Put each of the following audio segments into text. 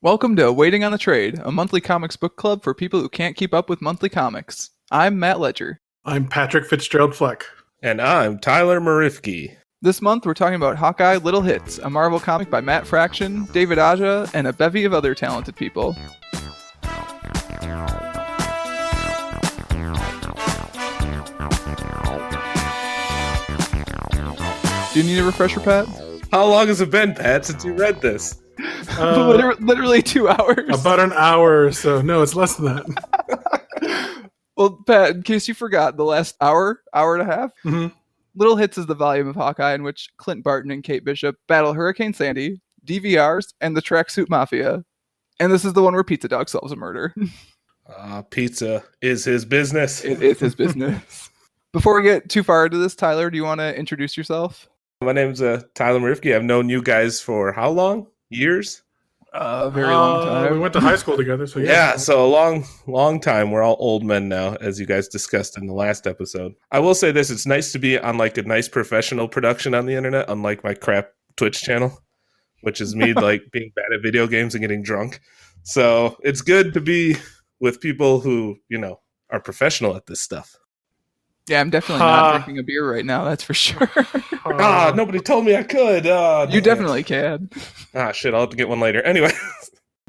Welcome to Waiting on the Trade, a monthly comics book club for people who can't keep up with monthly comics. I'm Matt Ledger. I'm Patrick Fitzgerald Fleck. And I'm Tyler Marifke. This month we're talking about Hawkeye Little Hits, a Marvel comic by Matt Fraction, David Aja, and a bevy of other talented people. Do you need a refresher, Pat? How long has it been, Pat, since you read this? Literally 2 hours. About an hour or so. No, it's less than that. Well, Pat, in case you forgot, the last hour and a half, Little Hits is the volume of Hawkeye in which Clint Barton and Kate Bishop battle Hurricane Sandy, DVRs, and the Tracksuit Mafia. And this is the one where Pizza Dog solves a murder. Pizza is his business. It is his business. Before we get too far into this, Tyler, do you want to introduce yourself? My name's Tyler Marifke. I've known you guys for how long? Years? A very long time. We went to high school together, so Yeah, so a long time. We're all old men now, as you guys discussed in the last episode. I will say this, it's nice to be on like a nice professional production on the internet, unlike my crap Twitch channel, which is me like being bad at video games and getting drunk. So it's good to be with people who, are professional at this stuff. Yeah, I'm definitely not drinking a beer right now, that's for sure. Nobody told me I could. You definitely can. Shit, I'll have to get one later. Anyway.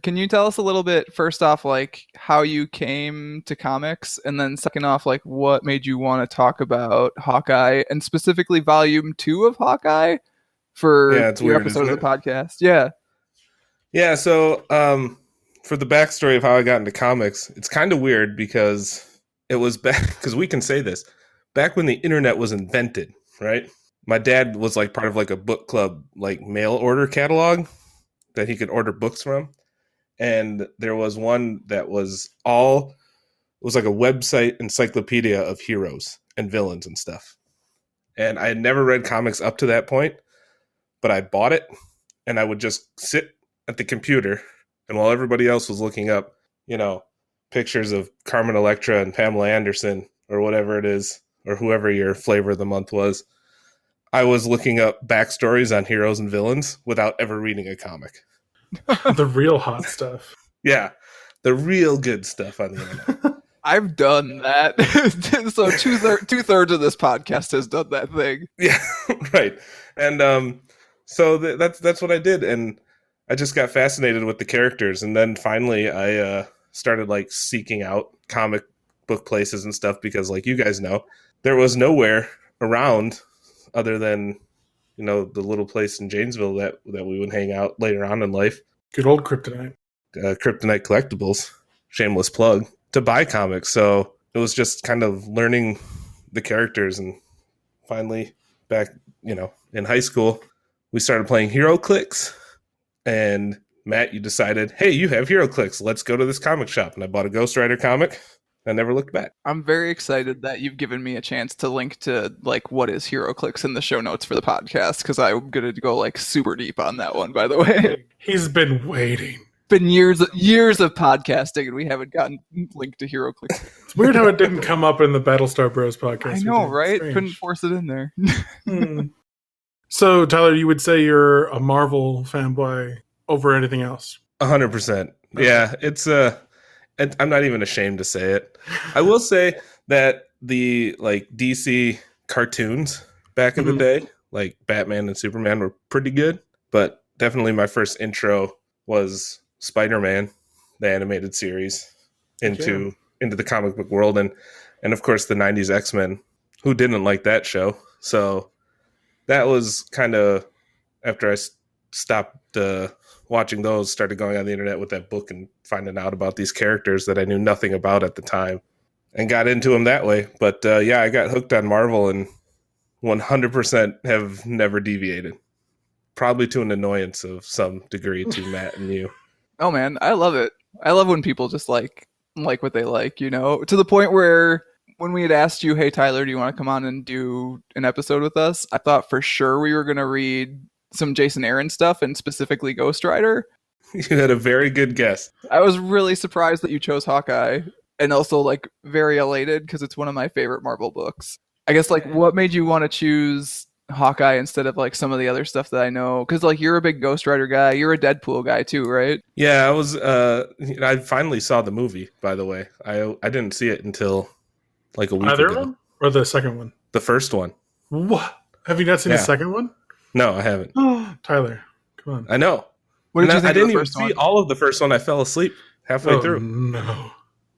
Can you tell us a little bit, first off, like how you came to comics, and then second off, like what made you want to talk about Hawkeye, and specifically Volume 2 of Hawkeye for your episode of the podcast? Yeah. Yeah, so for the backstory of how I got into comics, it's kind of weird because it was back, because we can say this, back when the internet was invented, right? My dad was like part of like a book club, like mail order catalog that he could order books from. And there was one that was it was like a website encyclopedia of heroes and villains and stuff. And I had never read comics up to that point, but I bought it and I would just sit at the computer. And while everybody else was looking up, pictures of Carmen Electra and Pamela Anderson or whatever it is, or whoever your flavor of the month was, I was looking up backstories on heroes and villains without ever reading a comic. The real hot stuff. Yeah, the real good stuff on the internet. I've done that. So two-thirds of this podcast has done that thing. Yeah, right. And so that's what I did. And I just got fascinated with the characters. And then finally I started like seeking out comic book places and stuff because, like you guys know, there was nowhere around other than the little place in Janesville that we would hang out later on in life. Good old Kryptonite. Kryptonite Collectibles, shameless plug, to buy comics. So it was just kind of learning the characters. And finally back in high school we started playing Hero Clicks, and Matt, you decided, hey, you have Hero Clicks, let's go to this comic shop. And I bought a Ghost Rider comic. I never looked back. I'm very excited that you've given me a chance to link to like what is Hero Clicks in the show notes for the podcast, because I'm gonna go like super deep on that one, by the way. He's been waiting. Been years of podcasting and we haven't gotten linked to Hero Clicks. It's weird how it didn't come up in the Battlestar Bros podcast. I know, right? Strange. Couldn't force it in there. So, Tyler, you would say you're a Marvel fanboy over anything else? 100%. Yeah, it's I'm not even ashamed to say it. I will say that the like DC cartoons back in the day, like Batman and Superman, were pretty good. But definitely my first intro was Spider-Man, the animated series, into the comic book world, and of course the 90s X-Men. Who didn't like that show? So that was kind of after I stopped watching those, started going on the internet with that book and finding out about these characters that I knew nothing about at the time, and got into them that way. But yeah, I got hooked on Marvel and 100% have never deviated. Probably to an annoyance of some degree to Matt and you. Oh man, I love it. I love when people just like what they like, to the point where when we had asked you, hey Tyler, do you want to come on and do an episode with us? I thought for sure we were going to read some Jason Aaron stuff, and specifically Ghost Rider. You had a very good guess. I was really surprised that you chose Hawkeye, and also like very elated because it's one of my favorite Marvel books. I guess like what made you want to choose Hawkeye instead of like some of the other stuff that I know? Because like you're a big Ghost Rider guy, you're a Deadpool guy too, right? Yeah, I was. I finally saw the movie. By the way, I didn't see it until like a week Either ago. one or the second one? The first one. What? Have you not seen the Yeah. second one? No, I haven't. Tyler, come on. I know. What did you I think of didn't the even first see one? all of the first one. I fell asleep halfway through. No.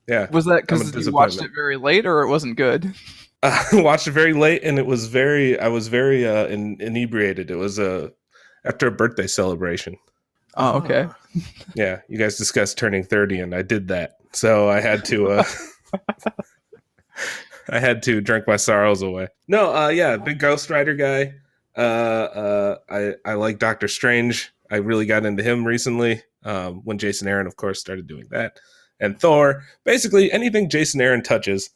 Yeah. Was that I'm a because you watched disappointment. it very late, or it wasn't good? I watched it very late, and I was very inebriated. It was after a birthday celebration. Oh, okay. Yeah, you guys discussed turning 30, and I did that. So I had to I had to drink my sorrows away. No, yeah, big Ghost Rider guy. I like Doctor Strange. I really got into him recently when Jason Aaron, of course, started doing that. And Thor. Basically, anything Jason Aaron touches,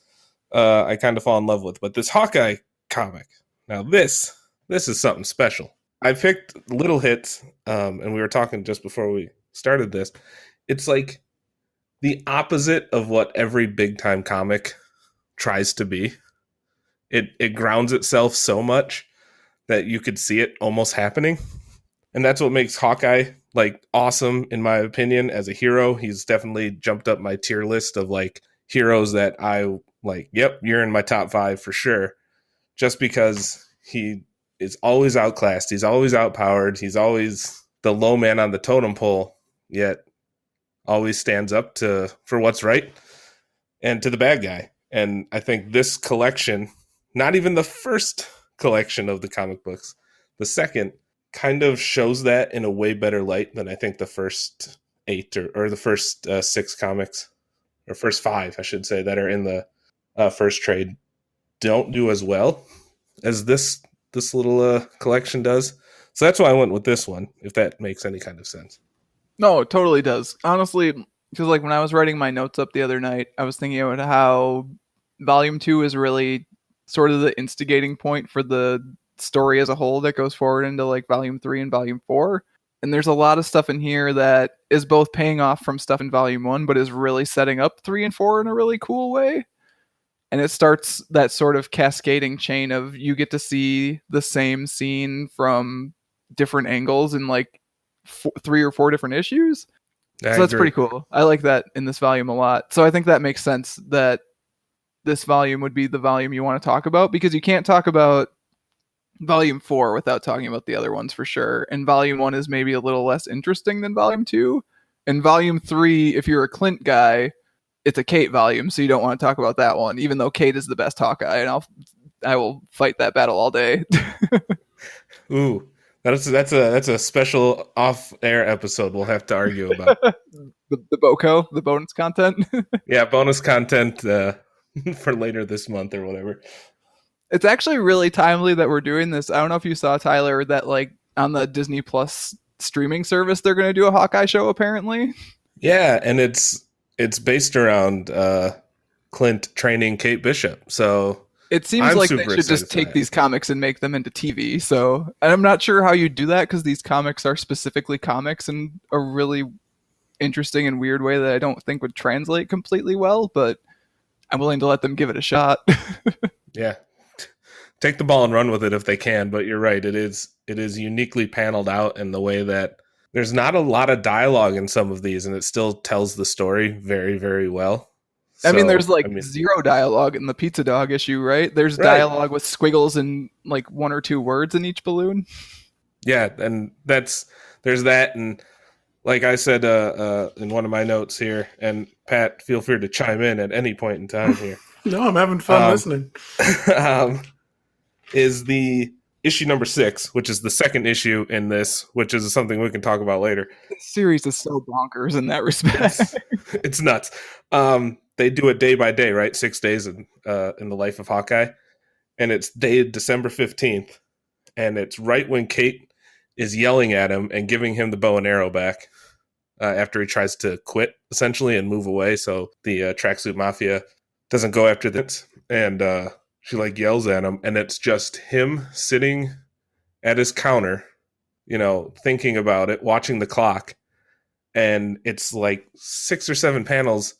I kind of fall in love with. But this Hawkeye comic, now this is something special. I picked little hits, and we were talking just before we started this. It's like the opposite of what every big time comic tries to be. It grounds itself so much that you could see it almost happening. And that's what makes Hawkeye like awesome, in my opinion, as a hero. He's definitely jumped up my tier list of like heroes that I like, yep, you're in my top 5 for sure. Just because he is always outclassed, he's always outpowered, he's always the low man on the totem pole, yet always stands up for what's right and to the bad guy. And I think this collection, not even the first collection of the comic books, the second, kind of shows that in a way better light than I think the first 8 or the first 6 comics, or first 5, I should say, that are in the first trade don't do as well as this little collection does. So that's why I went with this one, if that makes any kind of sense. No, it totally does. Honestly, because like when I was writing my notes up the other night, I was thinking about how Volume 2 is really sort of the instigating point for the story as a whole that goes forward into like Volume 3 and Volume 4. And there's a lot of stuff in here that is both paying off from stuff in Volume 1, but is really setting up 3 and 4 in a really cool way. And it starts that sort of cascading chain of you get to see the same scene from different angles in like 3 or 4 different issues. So that's pretty cool. I like that in this volume a lot. So I think that makes sense that this volume would be the volume you want to talk about, because you can't talk about Volume 4 without talking about the other ones for sure. And Volume 1 is maybe a little less interesting than Volume 2. And Volume 3, if you're a Clint guy, it's a Kate volume, so you don't want to talk about that one, even though Kate is the best Hawkeye, and I will fight that battle all day. Ooh, that's a special off-air episode we'll have to argue about. the BOCO, the bonus content. Yeah, bonus content for later this month or whatever. It's actually really timely that we're doing this. I don't know if you saw, Tyler, that like on the Disney Plus streaming service, they're going to do a Hawkeye show apparently. Yeah, and it's based around Clint training Kate Bishop. So it seems like they should just take these comics and make them into TV. So I'm not sure how you do that, because these comics are specifically comics in a really interesting and weird way that I don't think would translate completely well, but I'm willing to let them give it a shot. Yeah. Take the ball and run with it if they can, but you're right. It is uniquely paneled out in the way that there's not a lot of dialogue in some of these, and it still tells the story very, very well. So, there's zero dialogue in the Pizza Dog issue, right? There's dialogue with squiggles and like 1 or 2 words in each balloon. Yeah, and there's that, and like I said in one of my notes here, and Pat, feel free to chime in at any point in time here. No, I'm having fun listening. Is the issue number 6, which is the second issue in this, which is something we can talk about later. This series is so bonkers in that respect. It's nuts. They do it day by day, right? 6 days in the life of Hawkeye. And it's dated December 15th. And it's right when Kate is yelling at him and giving him the bow and arrow back after he tries to quit, essentially, and move away. So the Tracksuit Mafia doesn't go after this. And she like yells at him, and it's just him sitting at his counter, thinking about it, watching the clock. And it's like 6 or 7 panels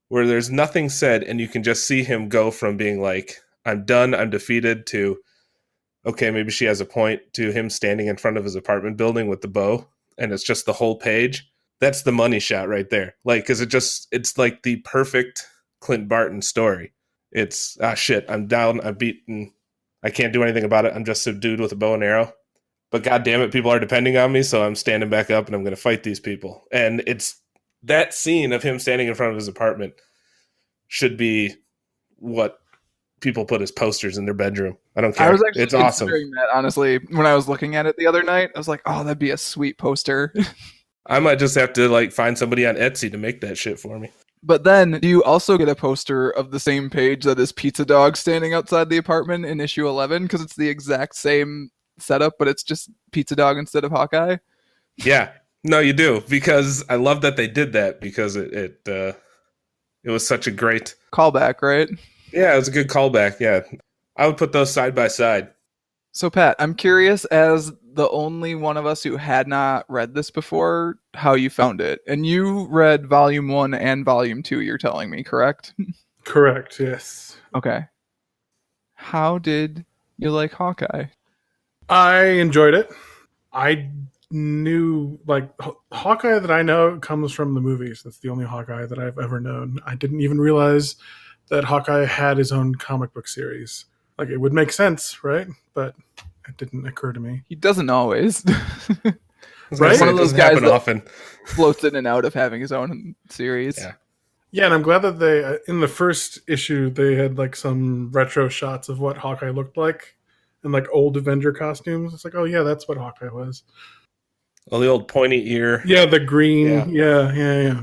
where there's nothing said, and you can just see him go from being like, I'm done, I'm defeated, to okay, maybe she has a point to him standing in front of his apartment building with the bow, and it's just the whole page. That's the money shot right there. Like, because it's like the perfect Clint Barton story. It's, shit, I'm down, I'm beaten, I can't do anything about it. I'm just a dude with a bow and arrow. But God damn it, people are depending on me, so I'm standing back up and I'm going to fight these people. And it's that scene of him standing in front of his apartment should be what people put as posters in their bedroom. I don't care. I was actually It's awesome. considering that, honestly, when I was looking at it the other night. I was like, oh, that'd be a sweet poster. I might just have to like find somebody on Etsy to make that shit for me. But then, do you also get a poster of the same page that is Pizza Dog standing outside the apartment in issue 11? Because it's the exact same setup, but it's just Pizza Dog instead of Hawkeye. Yeah, no, you do, because I love that they did that, because it was such a great Callback, right? Yeah, it was a good callback. Yeah, I would put those side by side. So, Pat, I'm curious, as the only one of us who had not read this before, how you found it. And you read Volume 1 and Volume 2, you're telling me, correct? Correct, yes. Okay. How did you like Hawkeye? I enjoyed it. I knew, like, Hawkeye that I know comes from the movies. That's the only Hawkeye that I've ever known. I didn't even realize that Hawkeye had his own comic book series. Like, it would make sense, right? But it didn't occur to me. He doesn't always. Right? One of those guys that often floats in and out of having his own series. Yeah. Yeah, and I'm glad that they, in the first issue, they had, like, some retro shots of what Hawkeye looked like in, like, old Avenger costumes. It's like, oh, yeah, that's what Hawkeye was. Oh, the old pointy ear. Yeah, the green. Yeah.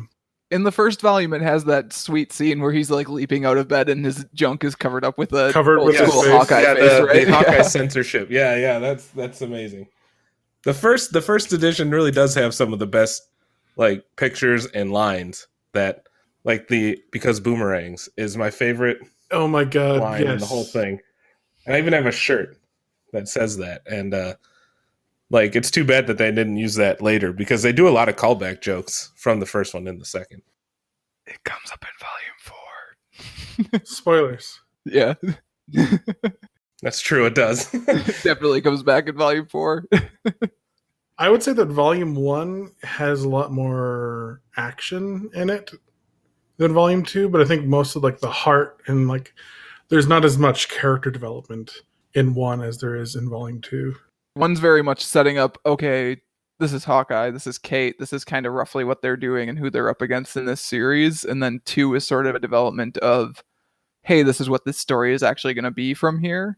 In the first volume, it has that sweet scene where he's like leaping out of bed and his junk is covered up with a old his school face. Hawkeye face, right? The Hawkeye censorship. Yeah, that's amazing. The first edition really does have some of the best like pictures and lines that like because boomerangs is my favorite. Oh my god, line in the whole thing. And I even have a shirt that says that. And like, it's too bad that they didn't use that later, because they do a lot of callback jokes from the first one in the second. It comes up in Volume 4. Spoilers. Yeah. That's true, it does. Definitely comes back in Volume 4. I would say that Volume 1 has a lot more action in it than Volume 2, but I think most of like the heart and like there's not as much character development in 1 as there is in Volume 2. One's very much setting up, okay, this is Hawkeye, this is Kate, this is kind of roughly what they're doing and who they're up against in this series. And then 2 is sort of a development of, hey, this is what this story is actually going to be from here,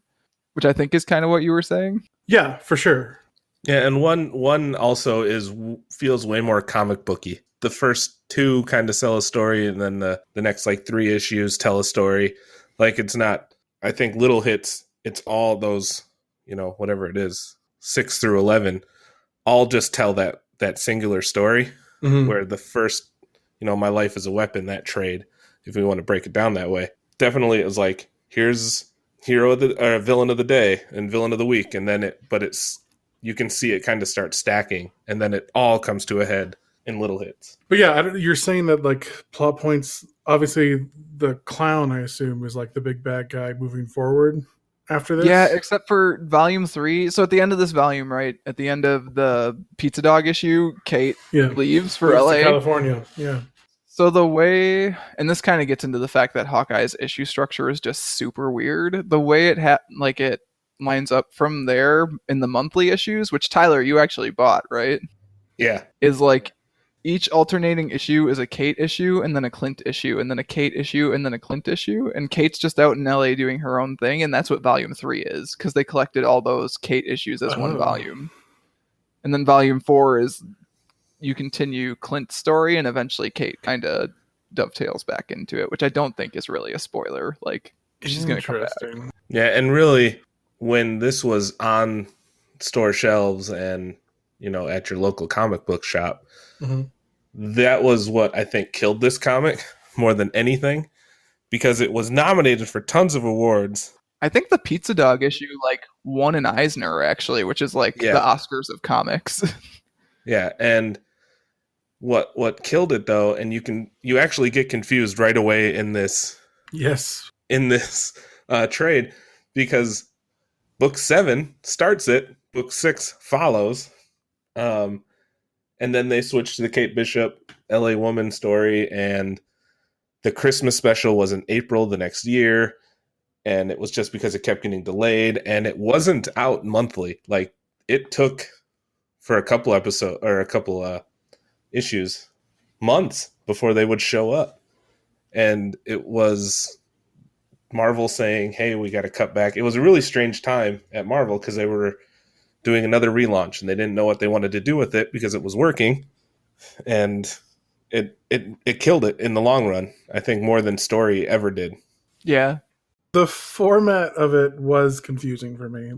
which I think is kind of what you were saying. Yeah, for sure. Yeah, and one also feels way more comic booky. The first 2 kind of sell a story, and then the next like 3 issues tell a story. Like, it's not, I think, little hits, it's all those, whatever it is, 6 through 11, all just tell that singular story. Mm-hmm. Where the first, My Life is a Weapon, that trade, if we want to break it down that way, definitely it was like, here's hero of the villain of the day and villain of the week, and then you can see it kind of start stacking, and then it all comes to a head in little hits. But yeah, you're saying that like plot points, obviously the clown, I assume, is like the big bad guy moving forward after this. Yeah, except for Volume 3. So at the end of this volume, right, at the end of the Pizza Dog issue, Kate leaves for LA. California, yeah. So the way, and this kind of gets into the fact that Hawkeye's issue structure is just super weird. The way it lines up from there in the monthly issues, which Tyler, you actually bought, right? Yeah. Is like each alternating issue is a Kate issue and then a Clint issue and then a Kate issue and then a Clint issue. And Kate's just out in LA doing her own thing. And that's what Volume 3 is, because they collected all those Kate issues as one volume. And then Volume 4 is you continue Clint's story and eventually Kate kind of dovetails back into it, which I don't think is really a spoiler. Like, she's going to come back. Yeah, and really, when this was on store shelves and, at your local comic book shop, that was what I think killed this comic more than anything, because it was nominated for tons of awards. I think the Pizza Dog issue won an Eisner, actually, which is the Oscars of comics. Yeah, and what killed it though, and you actually get confused right away in this Yes. In this trade, because book 7 starts it, book 6 follows, and then they switched to the Kate Bishop LA Woman story, and the Christmas special was in April the next year, and it was just because it kept getting delayed, and it wasn't out monthly. Like, it took for a couple episodes or a couple issues months before they would show up, and it was Marvel saying, hey, we got to cut back. It was a really strange time at Marvel because they were doing another relaunch and they didn't know what they wanted to do with it because it was working, and it killed it in the long run. I think more than story ever did. Yeah. The format of it was confusing for me.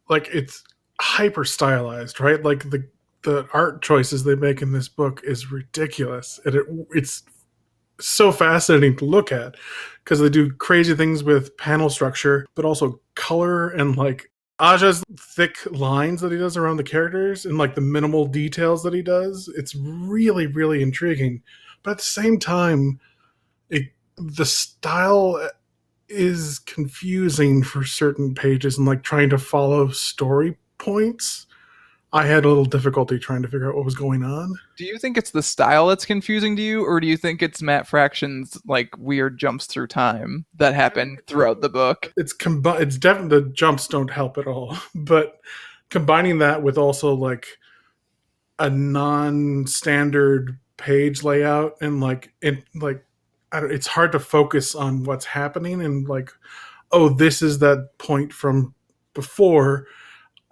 Like, it's hyper stylized, right? Like the art choices they make in this book is ridiculous, and it's so fascinating to look at because they do crazy things with panel structure, but also color and like Aja's thick lines that he does around the characters and like the minimal details that he does. It's really, really intriguing. But at the same time, the style is confusing for certain pages and like trying to follow story points. I had a little difficulty trying to figure out what was going on. Do you think it's the style that's confusing to you, or do you think it's Matt Fraction's like weird jumps through time that happen throughout the book? It's definitely, the jumps don't help at all, but combining that with also like a non-standard page layout and it's hard to focus on what's happening and like, oh, this is that point from before.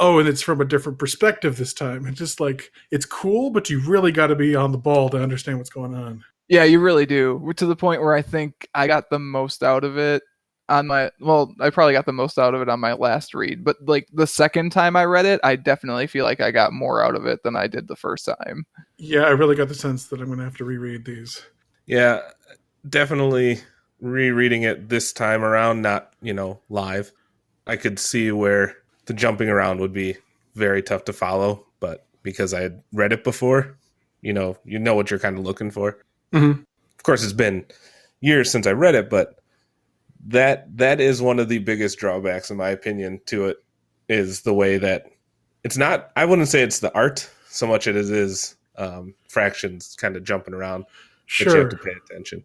Oh, and it's from a different perspective this time. It's just like, it's cool, but you really got to be on the ball to understand what's going on. Yeah, you really do. To the point where I think I got the most out of it on I probably got the most out of it on my last read. But like the second time I read it, I definitely feel like I got more out of it than I did the first time. Yeah, I really got the sense that I'm going to have to reread these. Yeah, definitely rereading it this time around, not, live. I could see where the jumping around would be very tough to follow, but because I had read it before, you know what you're kind of looking for. Mm-hmm. Of course, it's been years since I read it, but that is one of the biggest drawbacks, in my opinion, to it, is the way that it's not. I wouldn't say it's the art so much as it is fractions kind of jumping around. Sure. But you have to pay attention.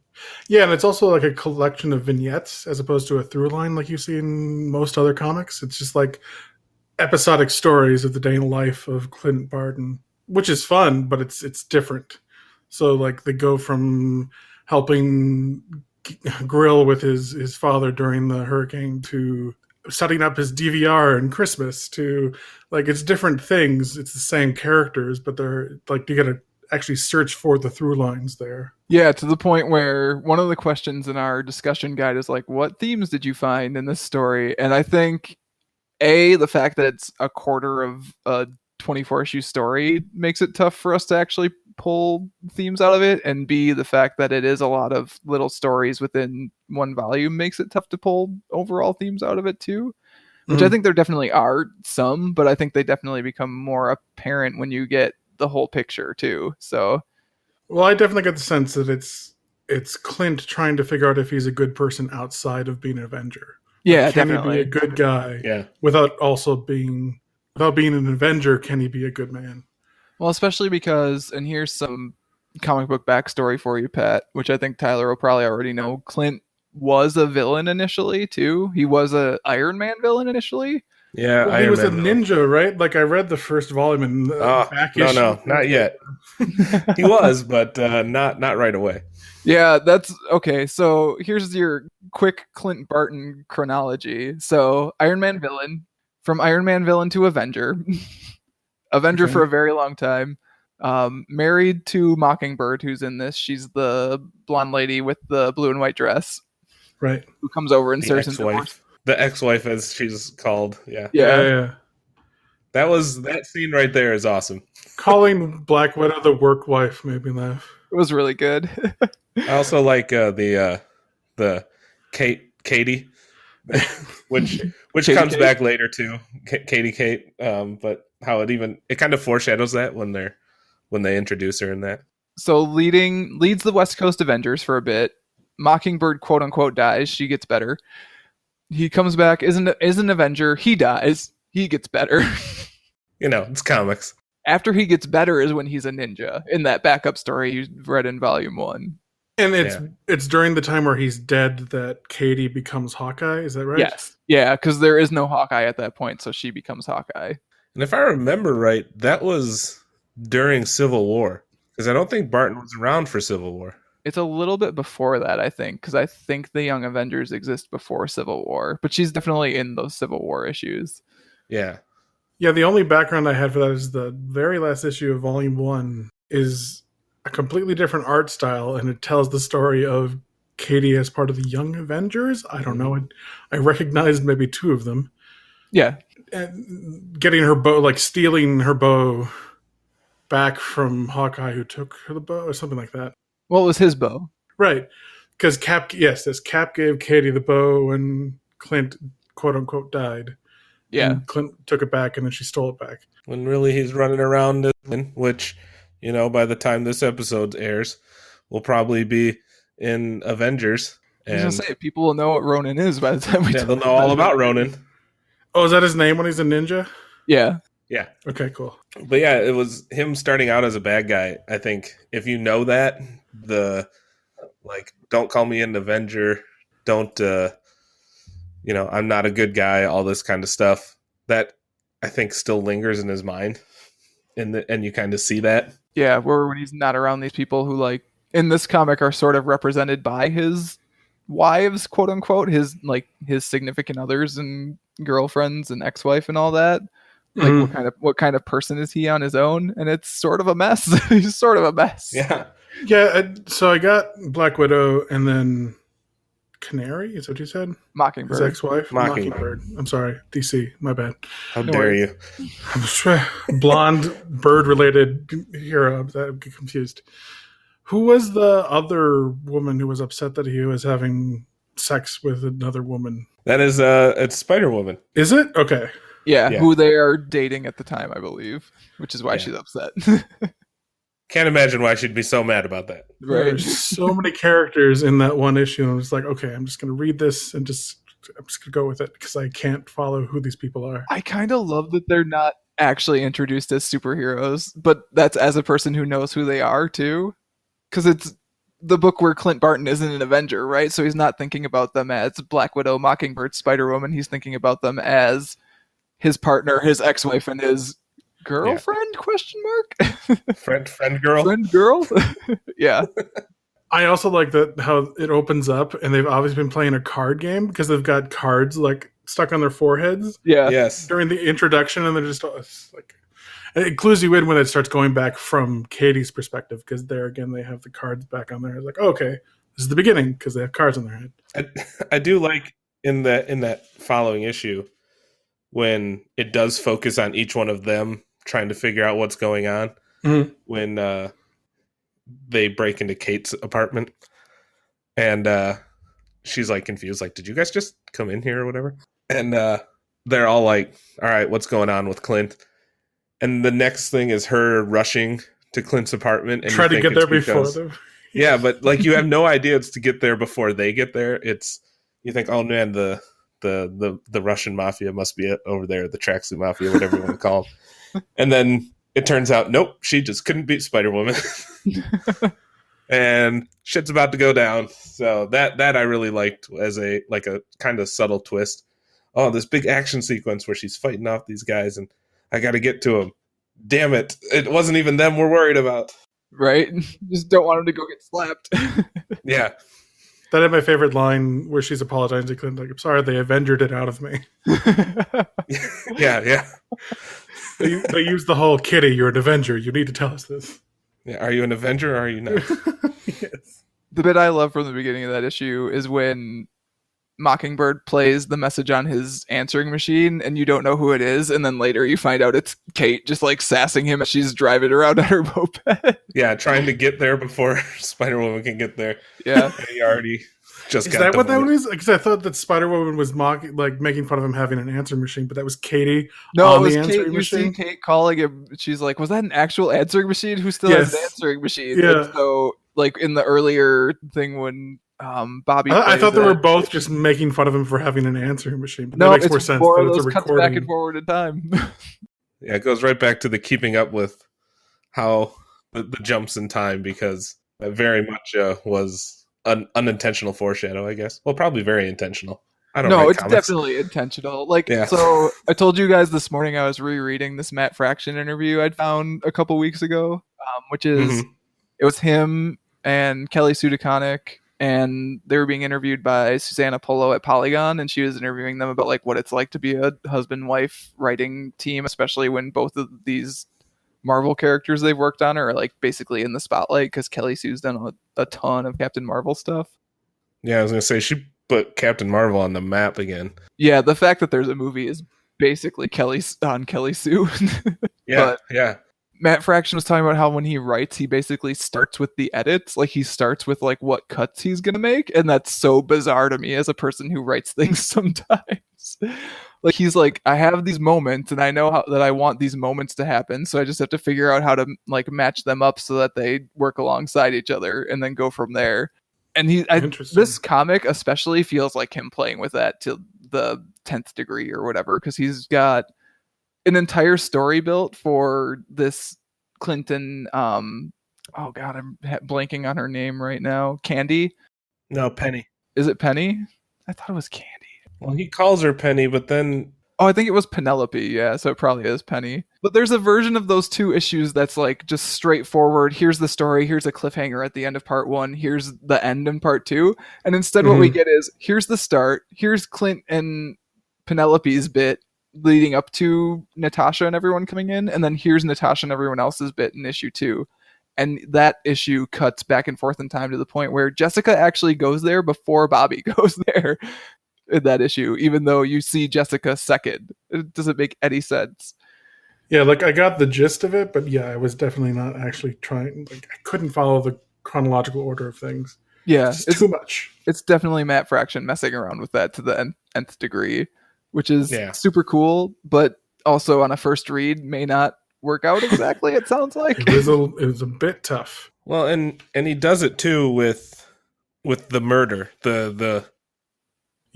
Yeah, and it's also like a collection of vignettes as opposed to a through line like you see in most other comics. It's just like episodic stories of the day in the life of Clint Barton, which is fun, but it's different. So like they go from helping grill with his father during the hurricane to setting up his DVR and Christmas to like, it's different things. It's the same characters, but they're like, you gotta actually search for the through lines there. Yeah, to the point where one of the questions in our discussion guide is like, what themes did you find in this story? And I think the fact that it's a quarter of a 24 issue story makes it tough for us to actually pull themes out of it, and B, the fact that it is a lot of little stories within one volume makes it tough to pull overall themes out of it too, which I think there definitely are some, but I think they definitely become more apparent when you get the whole picture too. So, well, I definitely get the sense that it's Clint trying to figure out if he's a good person outside of being an Avenger. Yeah, can definitely. he be a good guy? Yeah. Without being an Avenger, can he be a good man? Well, especially because, and here's some comic book backstory for you, Pat, which I think Tyler will probably already know. Clint was a villain initially too. He was a Iron Man villain initially. Yeah, well, he was a ninja, right? Like I read the first volume in the back issue. No, not yet. He was, but not right away. Yeah, that's okay. So here's your quick Clint Barton chronology. So Iron Man villain, from Iron Man villain to Avenger, Avenger for a very long time. Married to Mockingbird, who's in this. She's the blonde lady with the blue and white dress, right? Who comes over and serves him divorce. The ex-wife, as she's called. Yeah. That scene right there is awesome. Calling Black Widow the work wife made me laugh. It was really good. I also like the Katie, which Katie comes Kate. back later too. Katie Kate, but how it kind of foreshadows that when they introduce her in that. So leads the West Coast Avengers for a bit. Mockingbird, quote unquote, dies. She gets better. He comes back, is an Avenger. He dies. He gets better. It's comics. After he gets better is when he's a ninja in that backup story you read in volume 1. And it's during the time where he's dead that Katie becomes Hawkeye. Is that right? Yes. Yeah, because there is no Hawkeye at that point, so she becomes Hawkeye. And if I remember right, that was during Civil War. Because I don't think Barton was around for Civil War. It's a little bit before that, I think, because I think the Young Avengers exist before Civil War. But she's definitely in those Civil War issues. Yeah. Yeah, the only background I had for that is the very last issue of Volume 1 is a completely different art style, and it tells the story of Katie as part of the Young Avengers. I don't know. I recognized maybe 2 of them. Yeah. And getting her bow, like stealing her bow back from Hawkeye, who took her the bow, or something like that. Well, it was his bow. Right. Because Cap gave Katie the bow when Clint, quote unquote, died. Yeah. And Clint took it back, and then she stole it back. When really he's running around, which, by the time this episode airs, will probably be in Avengers. And I was going to say, people will know what Ronin is by the time we they'll know all about Ronin. Oh, is that his name when he's a ninja? Yeah. Yeah. Okay, cool. But yeah, it was him starting out as a bad guy. I think if you know that, don't call me an Avenger, don't, I'm not a good guy, all this kind of stuff, that I think still lingers in his mind. And you kind of see that. Yeah, where when he's not around these people who, like, in this comic are sort of represented by his wives, quote unquote, his significant others and girlfriends and ex-wife and all that. Like, what kind of person is he on his own? And it's sort of a mess. He's sort of a mess. Yeah. Yeah, so I got Black Widow and then Canary, is that what you said? Mockingbird. His ex-wife? Mockingbird. I'm sorry, DC, my bad. How dare you? Blonde, bird-related hero, I'm confused. Who was the other woman who was upset that he was having sex with another woman? That is, it's Spider-Woman. Is it? Okay. Yeah, who they are dating at the time, I believe, which is why she's upset. Can't imagine why she'd be so mad about that. Right. There's so many characters in that one issue, and I was like, okay, I'm just going to read this and I'm just going to go with it because I can't follow who these people are. I kind of love that they're not actually introduced as superheroes, but that's as a person who knows who they are too, because it's the book where Clint Barton isn't an Avenger, right? So he's not thinking about them as Black Widow, Mockingbird, Spider-Woman. He's thinking about them as his partner, his ex-wife, and his girlfriend? Question mark. friend girl. Friend girl. Yeah. I also like that how it opens up, and they've obviously been playing a card game because they've got cards like stuck on their foreheads. Yeah. Yes. During the introduction, and they're just like, it clues you in when it starts going back from Katie's perspective, because there again they have the cards back on there. It's like, okay, this is the beginning because they have cards on their head. I do like in that following issue when it does focus on each one of them trying to figure out what's going on. Mm-hmm. When they break into Kate's apartment and she's like confused, like, did you guys just come in here or whatever? And they're all like, all right, what's going on with Clint? And the next thing is her rushing to Clint's apartment and try to get there before them. Yeah, but like you have no idea it's to get there before they get there. It's, you think, oh man, the Russian mafia must be over there, the tracksuit mafia, whatever you want to call them. And then it turns out, nope, she just couldn't beat Spider-Woman. And shit's about to go down. So that I really liked as a kind of subtle twist. Oh, this big action sequence where she's fighting off these guys and I got to get to them. Damn it. It wasn't even them we're worried about. Right? Just don't want them to go get slapped. Yeah. That had my favorite line where she's apologizing to Clint, like, I'm sorry, they Avengered it out of me. Yeah. They used the whole Kitty, you're an Avenger. You need to tell us this. Yeah, are you an Avenger or are you not? Yes. The bit I love from the beginning of that issue is when Mockingbird plays the message on his answering machine and you don't know who it is, and then later you find out it's Kate just like sassing him as she's driving around on her moped. Yeah, trying to get there before Spider-Woman can get there. Yeah. And he already just got Is that what that demoted. was? Because I thought that Spider-Woman was making fun of him having an answering machine, but that was Katie. No, on it was the Kate. answering You see machine. Kate calling him. She's like, was that an actual answering machine? Who still has an Yes. answering machine? Yeah. And so, like, in the earlier thing when Bobby I plays thought they it. were both just making fun of him for having an answering machine, but No, that makes it's more sense more that of it's a those cuts back and recording. forward in time. Yeah, it goes right back to the keeping up with how the jumps in time, because that very much was an unintentional foreshadow, I guess. Well, probably very intentional. I don't No, write it's comics. definitely intentional. Like, Yeah. so I told you guys this morning I was rereading this Matt Fraction interview I'd found a couple weeks ago, which is Mhm. it was him and Kelly Sue DeConnick, and they were being interviewed by Susanna Polo at Polygon, and she was interviewing them about like what it's like to be a husband-wife writing team, especially when both of these Marvel characters they've worked on are like basically in the spotlight because Kelly Sue's done a ton of Captain Marvel stuff. Yeah, I was gonna say she put Captain Marvel on the map again. Yeah, the fact that there's a movie is basically Kelly on Kelly Sue. Yeah, But yeah. Matt Fraction was talking about how when he writes, he basically starts with the edits. Like he starts with like what cuts he's gonna make, and that's so bizarre to me as a person who writes things sometimes. Like he's like, I have these moments, and I know that I want these moments to happen, so I just have to figure out how to like match them up so that they work alongside each other, and then go from there. And Interesting. this comic especially feels like him playing with that to the 10th degree or whatever, because he's got an entire story built for this Clinton. Oh God, I'm blanking on her name right now. Candy? No, Penny. Is it Penny? I thought it was Candy. Well, he calls her Penny, but then Oh, I think it was Penelope. Yeah, so it probably is Penny. But there's a version of those two issues that's like just straightforward. Here's the story. Here's a cliffhanger at the end of part one. Here's the end in part two. And instead, what we get is here's the start. Here's Clint and Penelope's bit leading up to Natasha and everyone coming in. And then here's Natasha and everyone else's bit in issue two. And that issue cuts back and forth in time to the point where Jessica actually goes there before Bobby goes there in that issue, even though you see Jessica second. It doesn't make any sense. Yeah, like I got the gist of it, but yeah, I was definitely not actually trying. Like I couldn't follow the chronological order of things. Yeah, It's too much. It's definitely Matt Fraction messing around with that to the nth degree, which is super cool, but also on a first read may not work out exactly. It sounds like it was a bit tough. Well, and he does it too with the murder. The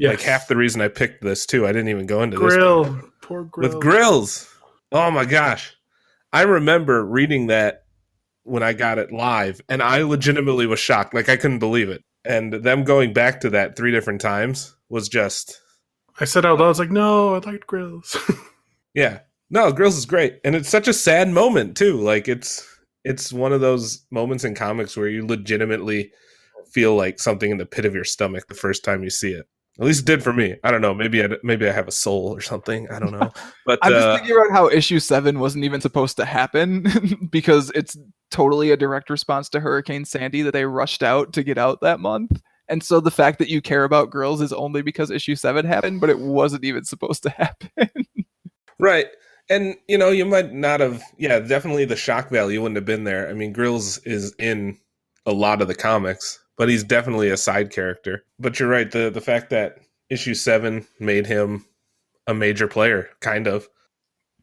Yes. Like half the reason I picked this too. I didn't even go into Grill. this. Poor Grill. With Grills. Oh my gosh. I remember reading that when I got it live, and I legitimately was shocked. Like I couldn't believe it. And them going back to that 3 different times was just... I said out loud, I was like, no, I liked Grills. Yeah. No, Grills is great. And it's such a sad moment too. Like it's one of those moments in comics where you legitimately feel like something in the pit of your stomach the first time you see it. At least it did for me. I don't know. Maybe I have a soul or something. I don't know. But I'm just thinking about how issue 7 wasn't even supposed to happen because it's totally a direct response to Hurricane Sandy that they rushed out to get out that month. And so the fact that you care about girls is only because issue 7 happened, but it wasn't even supposed to happen. Right. And, you might not have... Yeah, definitely the shock value wouldn't have been there. I mean, Grills is in a lot of the comics, but he's definitely a side character. But you're right, the fact that issue 7 made him a major player, kind of.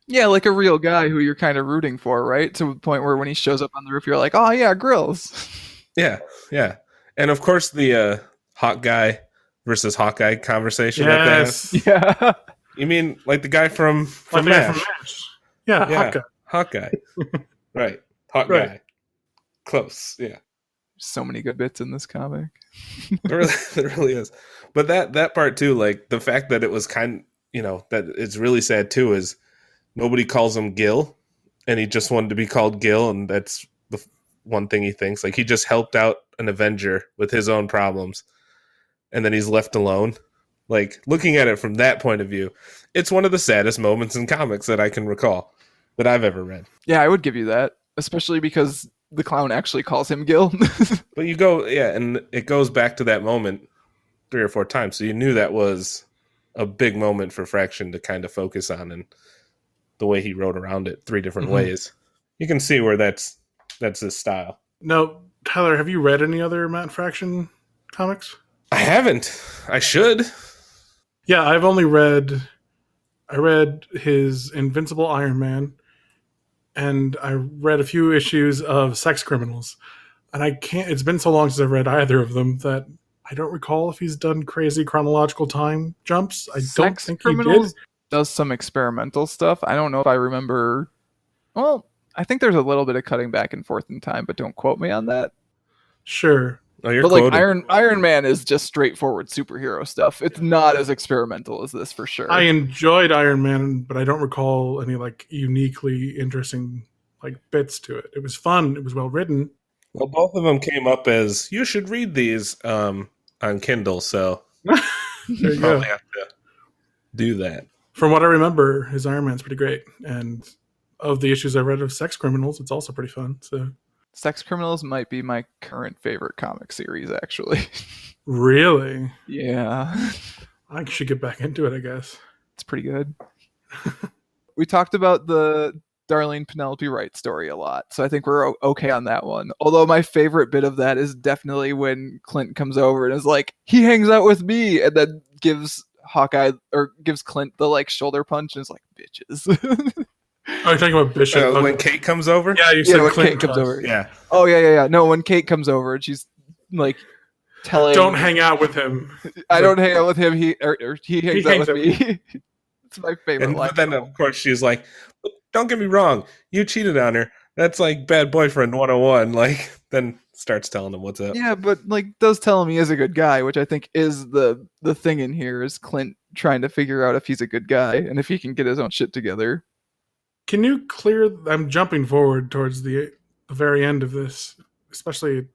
Yeah, like a real guy who you're kind of rooting for, right? To the point where when he shows up on the roof, you're like, oh yeah, Grills. Yeah, yeah. And of course the Hawkeye versus Hawkeye conversation. Yes. Yeah. You mean like the guy from MASH? Yeah, Hawkeye. Right. Hawkeye. Right. Close, yeah. So many good bits in this comic. It really is. But that part too, like the fact that it was that it's really sad too, is nobody calls him Gil, and he just wanted to be called Gil, and that's the one thing he thinks. Like he just helped out an Avenger with his own problems, and then he's left alone. Like looking at it from that point of view, it's one of the saddest moments in comics that I can recall that I've ever read. Yeah, I would give you that, especially because the clown actually calls him Gil. But you go, yeah, and it goes back to that moment 3 or 4 times. So you knew that was a big moment for Fraction to kind of focus on, and the way he wrote around it 3 different ways. You can see where that's his style. Now, Tyler, have you read any other Matt Fraction comics? I haven't. I should. Yeah, I read his Invincible Iron Man, and I read a few issues of Sex Criminals. And it's been so long since I've read either of them that I don't recall if he's done crazy chronological time jumps. I don't Sex think he did. Criminals does some experimental stuff. I don't know if I remember. Well, I think there's a little bit of cutting back and forth in time, but don't quote me on that. Sure. Oh, you're But like quoted. Iron Man is just straightforward superhero stuff. It's not as experimental as this for sure. I enjoyed Iron Man, but I don't recall any like uniquely interesting like bits to it. It was fun. It was well written. Well, both of them came up as you should read these on Kindle, so There you go. probably have to do that. From what I remember, his Iron Man's pretty great. And of the issues I read of Sex Criminals, it's also pretty fun. So Sex Criminals might be my current favorite comic series, actually. really, Yeah, I should get back into it, I guess. it's pretty good. We talked about the Darlene Penelope Wright story a lot, so I think we're okay on that one. Although my favorite bit of that is definitely when Clint comes over and is like, he hangs out with me, and then gives Hawkeye or gives Clint the like shoulder punch and is like, bitches. Oh, you're talking about Bishop. When Kate comes over? Yeah, you said when Clint Kate comes over. Yeah. Oh yeah. No, when Kate comes over and she's like telling, Don't hang out with him. I don't hang out with him. He hangs out with me. It's my favorite And line. then, of course, she's like, don't get me wrong. You cheated on her. That's like bad boyfriend 101. Like, then starts telling him what's up. Yeah, but like does tell him he is a good guy, which I think is the thing in here is Clint trying to figure out if he's a good guy and if he can get his own shit together. Can you clear? I'm jumping forward towards the very end of this, especially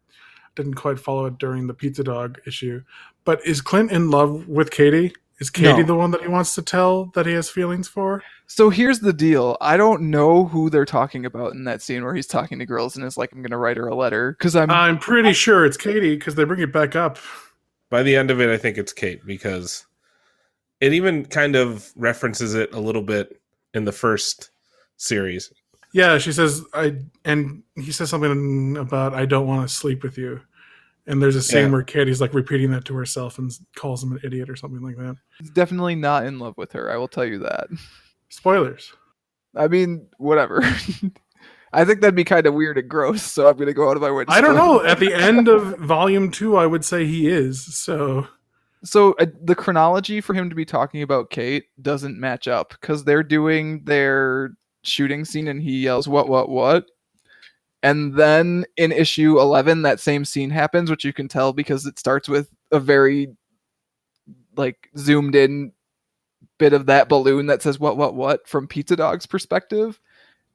didn't quite follow it during the pizza dog issue. But is Clint in love with Katie? Is Katie No. the one that he wants to tell that he has feelings for? So here's the deal. I don't know who they're talking about in that scene where he's talking to girls and is like, I'm going to write her a letter. Because I'm pretty sure it's Katie because they bring it back up. By the end of it, I think it's Kate because it even kind of references it a little bit in the first series. Yeah, she says, and he says something about, I don't want to sleep with you. And there's a scene where Katie's like repeating that to herself and calls him an idiot or something like that. he's definitely not in love with her. I will tell you that. Spoilers. I mean, whatever. I think that'd be kind of weird and gross, so I'm going to go out of my way to I don't spoil know. At the end of volume 2, I would say he is. So the chronology for him to be talking about Kate doesn't match up because they're doing their shooting scene and he yells, what? And then in issue 11, that same scene happens, which you can tell because it starts with a very like zoomed in bit of that balloon that says what from Pizza Dog's perspective.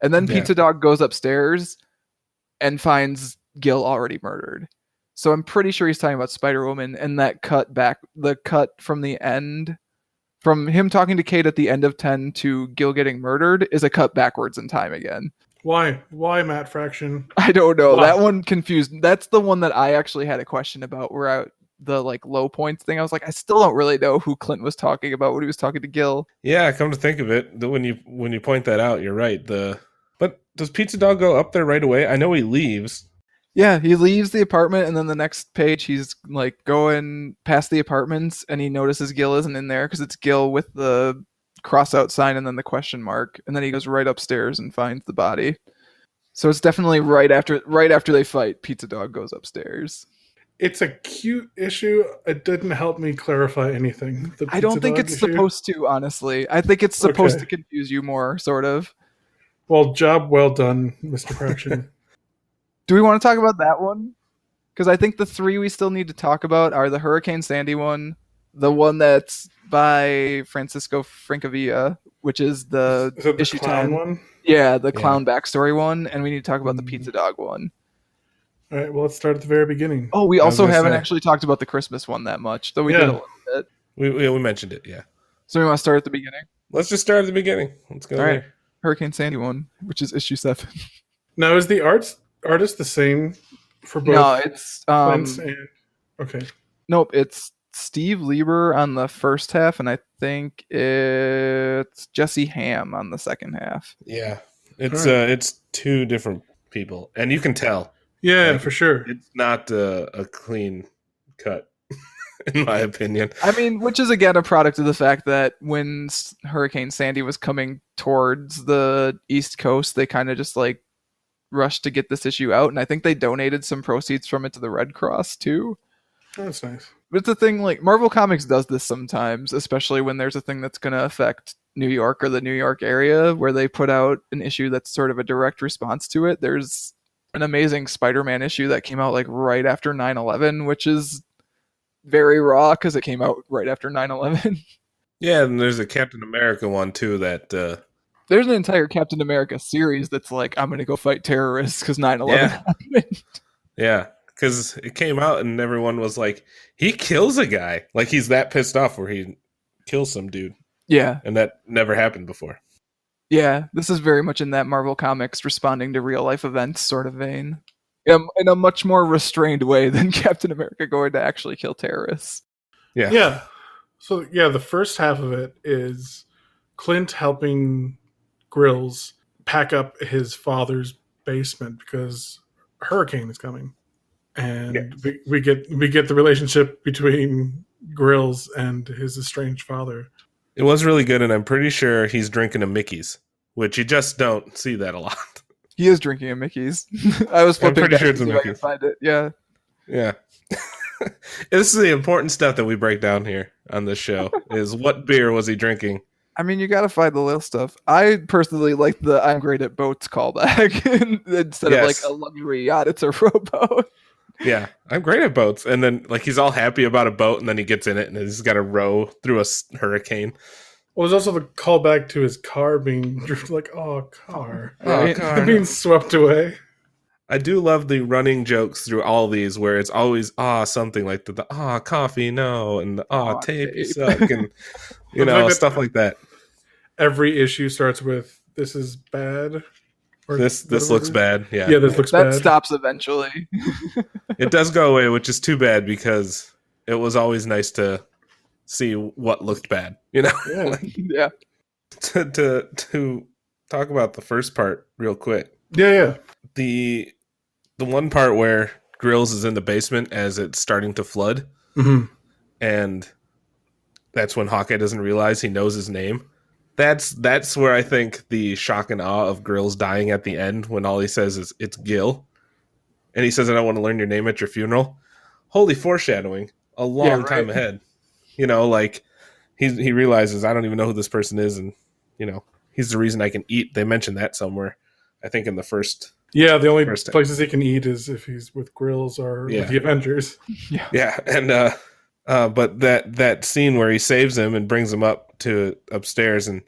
And then Pizza Dog goes upstairs and finds Gil already murdered. So I'm pretty sure he's talking about Spider-Woman, and that the cut from the end, from him talking to Kate at the end of 10 to Gil getting murdered, is a cut backwards in time again. why, Matt Fraction? I don't know. Wow. That one confused. That's the one that I actually had a question about, where the like low points thing, I was like, I still don't really know who Clint was talking about when he was talking to Gil. Yeah, come to think of it, when you point that out, you're right. But does Pizza Dog go up there right away? I know he leaves. Yeah, he leaves the apartment, and then the next page he's like going past the apartments, and he notices Gil isn't in there because it's Gil with the cross out sign and then the question mark, and then he goes right upstairs and finds the body. So it's definitely right after they fight, Pizza Dog goes upstairs. It's a cute issue. It didn't help me clarify anything. I don't think it's supposed to, honestly. I think it's supposed to confuse you more, sort of. Well, job well done, Mr. Fraction. Do we want to talk about that one? Because I think the three we still need to talk about are the Hurricane Sandy one, the one that's by Francesco Francavilla, which is the issue clown 10 one. Yeah, the clown backstory one, and we need to talk about the Pizza Dog one. All right, well, let's start at the very beginning. Oh, we also haven't actually talked about the Christmas one that much, though we did a little bit. We mentioned it, yeah. So we want to start at the beginning? Let's just start at the beginning. Let's go. All right, Hurricane Sandy one, which is issue 7. Now, is the artist the same for both? No, it's okay. Nope, it's Steve Lieber on the first half, and I think it's Jesse Hamm on the second half. Yeah, it's two different people, and you can tell. Yeah, like, for sure. It's not a clean cut, in my opinion. I mean, which is again a product of the fact that when Hurricane Sandy was coming towards the East Coast, they kind of just like rushed to get this issue out, and I think they donated some proceeds from it to the Red Cross too. That's nice. But it's a thing, like, Marvel Comics does this sometimes, especially when there's a thing that's going to affect New York or the New York area, where they put out an issue that's sort of a direct response to it. There's an amazing Spider-Man issue that came out like right after 9/11, which is very raw because it came out right after 9/11. Yeah, and there's a Captain America one too that There's an entire Captain America series that's like, I'm going to go fight terrorists because 9/11 happened. Yeah, because it came out and everyone was like, he kills a guy. Like, he's that pissed off where he kills some dude. Yeah. And that never happened before. Yeah, this is very much in that Marvel Comics responding to real life events sort of vein. In a much more restrained way than Captain America going to actually kill terrorists. Yeah. Yeah. So, yeah, the first half of it is Clint helping Grills pack up his father's basement because a hurricane is coming. And we get the relationship between Grills and his estranged father. It was really good, and I'm pretty sure he's drinking a Mickey's, which you just don't see that a lot. He is drinking a Mickey's. I was flipping I'm pretty back sure it's to a see if I could Mickey's. find it. Yeah. Yeah. This is the important stuff that we break down here on this show, is what beer was he drinking? I mean, you gotta find the little stuff. I personally like the I'm great at boats callback. Instead of like a luxury yacht, it's a rowboat. Yeah, I'm great at boats. And then, like, he's all happy about a boat, and then he gets in it, and he's got to row through a hurricane. Well, there's also the callback to his car being like, car. Right? car. Being swept away. I do love the running jokes through all these where it's always, something like the coffee, no, and the tape, you suck, and, you know, stuff like that. Every issue starts with, this is bad. Or this looks bad. Yeah. Yeah, this looks bad. That stops eventually. It does go away, which is too bad because it was always nice to see what looked bad, you know? Yeah. Yeah. To talk about the first part real quick. Yeah. The one part where Grills is in the basement as it's starting to flood, and that's when Hawkeye doesn't realize he knows his name. That's where I think the shock and awe of Grills dying at the end, when all he says is, it's Gil. And he says, I don't want to learn your name at your funeral. Holy foreshadowing. A long time ahead. You know, like, he realizes, I don't even know who this person is, and, you know, he's the reason I can eat. They mentioned that somewhere, I think, in the first... Yeah, the only places he can eat is if he's with Grills or with the Avengers. Yeah, and but that scene where he saves him and brings him up to upstairs, and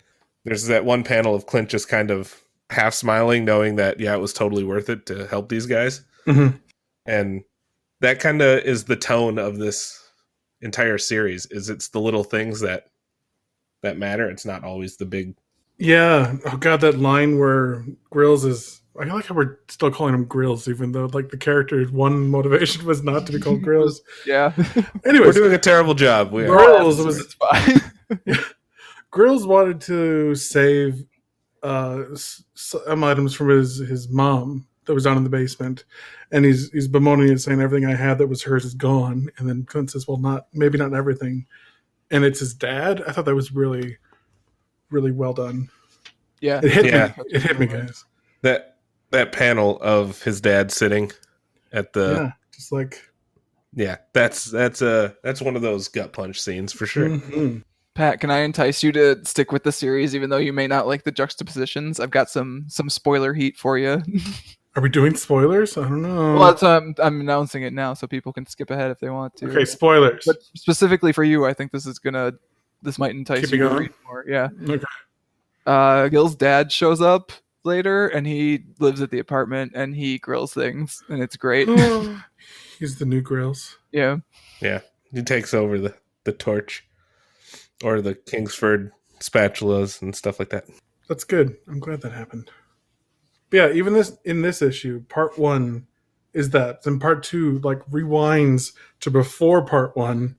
there's that one panel of Clint just kind of half smiling, knowing that it was totally worth it to help these guys, and that kind of is the tone of this entire series. Is it's the little things that matter. It's not always the big. Yeah. Oh God, that line where Grills is. I like how we're still calling him Grills, even though like the character's one motivation was not to be called Grills. Yeah. We're Anyways, doing a terrible job. Grills It's fine. Grills wanted to save some items from his mom that was down in the basement, and he's bemoaning it, saying everything I had that was hers is gone. And then Clint says, "Well, maybe not everything," and it's his dad. I thought that was really, really well done. Yeah, it hit me. It hit me, guys. That panel of his dad sitting at the just like that's one of those gut punch scenes for sure. Mm-hmm. Pat, can I entice you to stick with the series even though you may not like the juxtapositions? I've got some spoiler heat for you. Are we doing spoilers? I don't know. Well, that's, I'm announcing it now so people can skip ahead if they want to. Okay, spoilers. But specifically for you, I think this might entice you to read more. Yeah. Okay. Gil's dad shows up later and he lives at the apartment and he grills things and it's great. He's the new Grills. Yeah. He takes over the torch or the Kingsford spatulas and stuff like that. That's good. I'm glad that happened. But yeah, even in this issue, part 1 is that. Then part 2 like rewinds to before part 1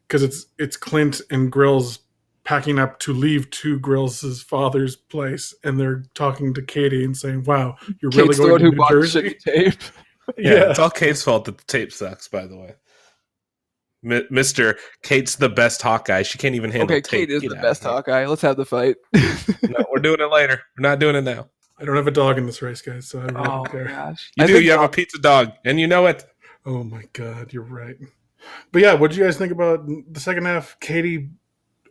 because it's Clint and Grills packing up to leave to Grills' father's place, and they're talking to Katie and saying, "Wow, you're Kate's really going to who New bought Jersey?" Tape. Yeah, it's all Kate's fault that the tape sucks, by the way. Mr. Kate's the best Hawkeye. She can't even handle tape. Kate is the best Hawkeye. Let's have the fight. No, we're doing it later. We're not doing it now. I don't have a dog in this race, guys, so I really don't care. Gosh. You have a pizza dog, and you know it. Oh my God, you're right. But yeah, what do you guys think about the second half? Katie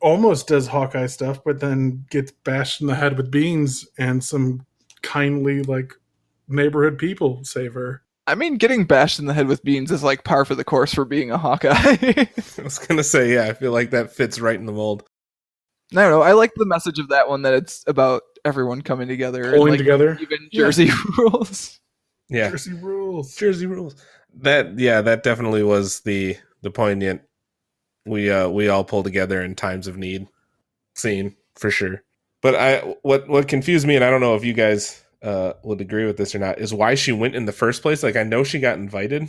almost does Hawkeye stuff, but then gets bashed in the head with beans, and some kindly like neighborhood people save her. I mean, getting bashed in the head with beans is like par for the course for being a Hawkeye. I was gonna say, yeah, I feel like that fits right in the mold. I don't know. I like the message of that one, that it's about everyone coming together, and, Pulling like, together. even Jersey rules. Yeah, Jersey rules. Jersey rules. That definitely was the poignant. We all pull together in times of need scene for sure. But what confused me, and I don't know if you guys would agree with this or not, is why she went in the first place. Like, I know she got invited,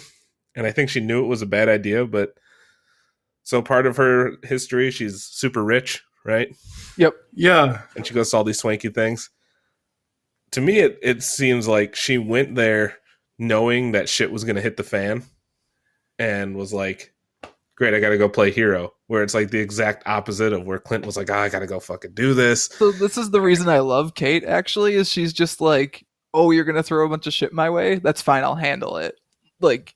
and I think she knew it was a bad idea, but so part of her history, she's super rich, right? Yep. Yeah. And she goes to all these swanky things. To me, it seems like she went there knowing that shit was going to hit the fan and was like, great, I got to go play hero. Where it's like the exact opposite of where Clint was like, I got to go fucking do this. So this is the reason I love Kate, actually, is she's just like, oh, you're going to throw a bunch of shit my way? That's fine, I'll handle it. Like,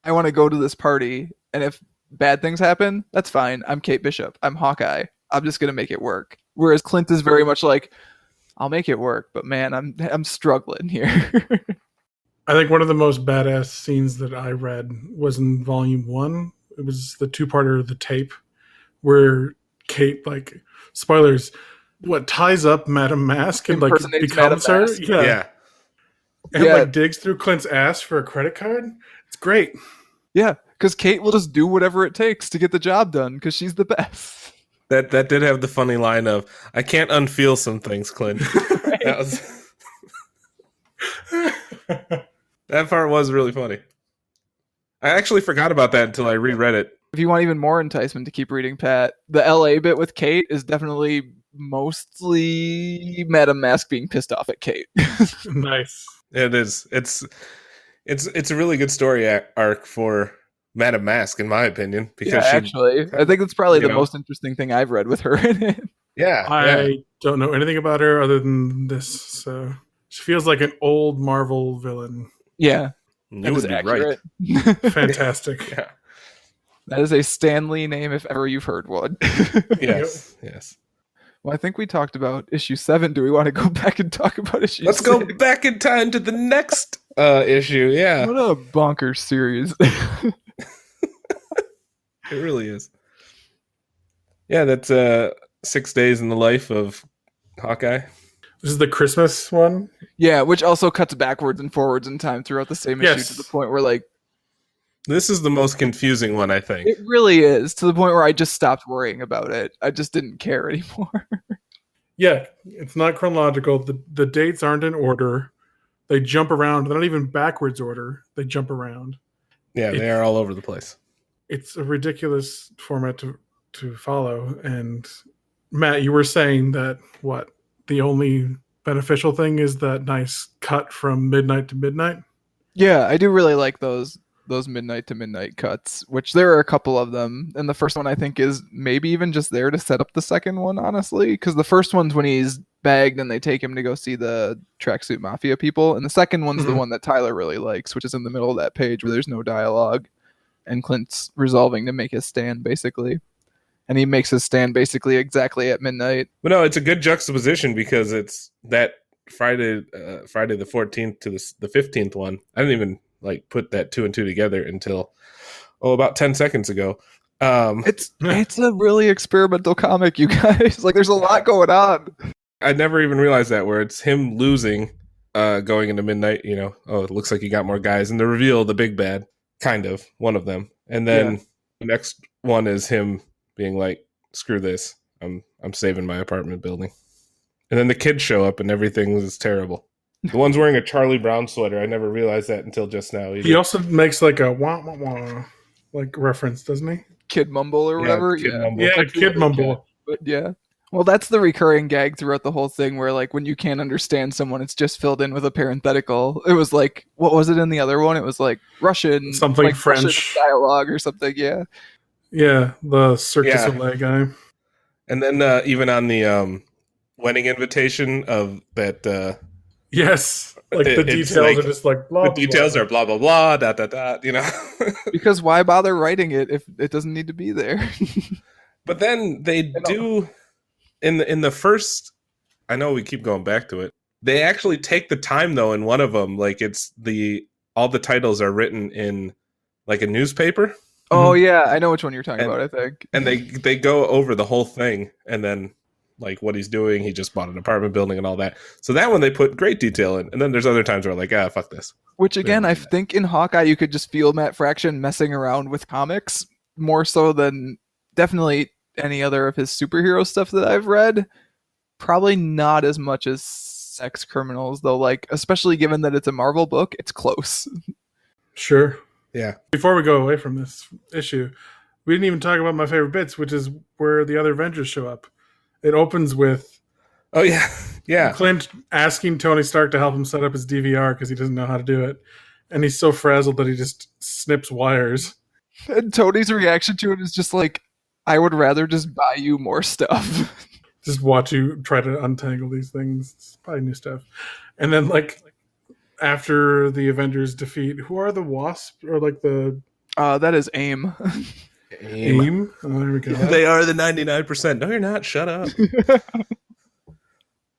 I want to go to this party, and if bad things happen, that's fine. I'm Kate Bishop. I'm Hawkeye. I'm just going to make it work. Whereas Clint is very much like, I'll make it work, but man, I'm struggling here. I think one of the most badass scenes that I read was in volume 1. It was the two-parter of The Tape, where Kate, like, spoilers, ties up Madame Mask and like Impersonates becomes Madame her. Mask. Yeah. And Yeah. like digs through Clint's ass for a credit card. It's great. Yeah, because Kate will just do whatever it takes to get the job done, because she's the best. That did have the funny line of, I can't unfeel some things, Clint. Right. That part was really funny. I actually forgot about that until I reread it. If you want even more enticement to keep reading Pat, the LA bit with Kate is definitely mostly Madame Mask being pissed off at Kate. Nice. It is. It's a really good story arc for Madame Mask, in my opinion, because yeah, actually, I think it's probably the know. most interesting thing I've read with her in it. I don't know anything about her other than this, so she feels like an old Marvel villain. Yeah, You that would is be accurate. right. Fantastic. Yeah. That is a Stan Lee name if ever you've heard one. Yes. Well, I think we talked about issue 7. Do we want to go back and talk about issue Let's 6? go back in time to the next issue. Yeah, What a bonkers series. it really is. Yeah, that's 6 days in the life of Hawkeye. This is the Christmas one. Yeah, which also cuts backwards and forwards in time throughout the same issue, Yes. to the point where, like, This is the most confusing one, I think. it really is, to the point where I just stopped worrying about it. I just didn't care anymore. Yeah, it's not chronological. The dates aren't in order. They jump around. They're not even backwards order. They jump around. Yeah, they are all over the place. It's a ridiculous format to follow. And Matt, you were saying that the only beneficial thing is that nice cut from midnight to midnight. Yeah, I do really like those midnight to midnight cuts, which there are a couple of them. And the first one I think is maybe even just there to set up the second one, honestly, because the first one's when he's bagged and they take him to go see the tracksuit mafia people, and the second one's the one that Tyler really likes, which is in the middle of that page where there's no dialogue and Clint's resolving to make his stand, basically. And he makes his stand basically exactly at midnight. But no, it's a good juxtaposition because it's that Friday the 14th to the 15th one. I didn't even like put that 2 and 2 together until about 10 seconds ago. It's a really experimental comic, you guys. Like, there's a lot going on. I never even realized that, where it's him losing, going into midnight. It looks like he got more guys, and the reveal, the big bad, kind of one of them, and then the next one is him being like, "Screw this, I'm saving my apartment building," and then the kids show up, and everything is terrible. The one's wearing a Charlie Brown sweater. I never realized that until just now. He also makes like a wah wah wah like reference, doesn't he? Kid mumble or whatever. Kid Mumble. Yeah, kid mumble. But yeah. Well, that's the recurring gag throughout the whole thing, where like when you can't understand someone, it's just filled in with a parenthetical. It was like, what was it in the other one? It was like Russian, Something like French. Russian dialogue or something. Yeah. Yeah, the Cirque du Yeah. Soleil guy. And then even on the wedding invitation of that Yes, like the It's details like are just like blah. the details blah. are blah blah blah dot dot dot. Because why bother writing it if it doesn't need to be there? But then they do in the first. I know we keep going back to it. They actually take the time though. In one of them, like it's all the titles are written in like a newspaper. Oh yeah, I know which one you're talking And- about. I think. And they go over the whole thing, and then like what he's doing. He just bought an apartment building and all that. So that one they put great detail in. And then there's other times where like, fuck this. Which again, I think in Hawkeye you could just feel Matt Fraction messing around with comics more so than definitely any other of his superhero stuff that I've read. Probably not as much as Sex Criminals though. Like especially given that it's a Marvel book, it's close. Sure. Yeah. Before we go away from this issue, we didn't even talk about my favorite bits, which is where the other Avengers show up. It opens with Oh yeah. Yeah. Clint asking Tony Stark to help him set up his DVR because he doesn't know how to do it. And he's so frazzled that he just snips wires. And Tony's reaction to it is just like, I would rather just buy you more stuff. Just watch you try to untangle these things. It's probably new stuff. And then, like, after the Avengers defeat, who are the Wasp? Or, like, the... That is AIM. AIM? Oh, there we go. They are the 99%. No, you're not. Shut up.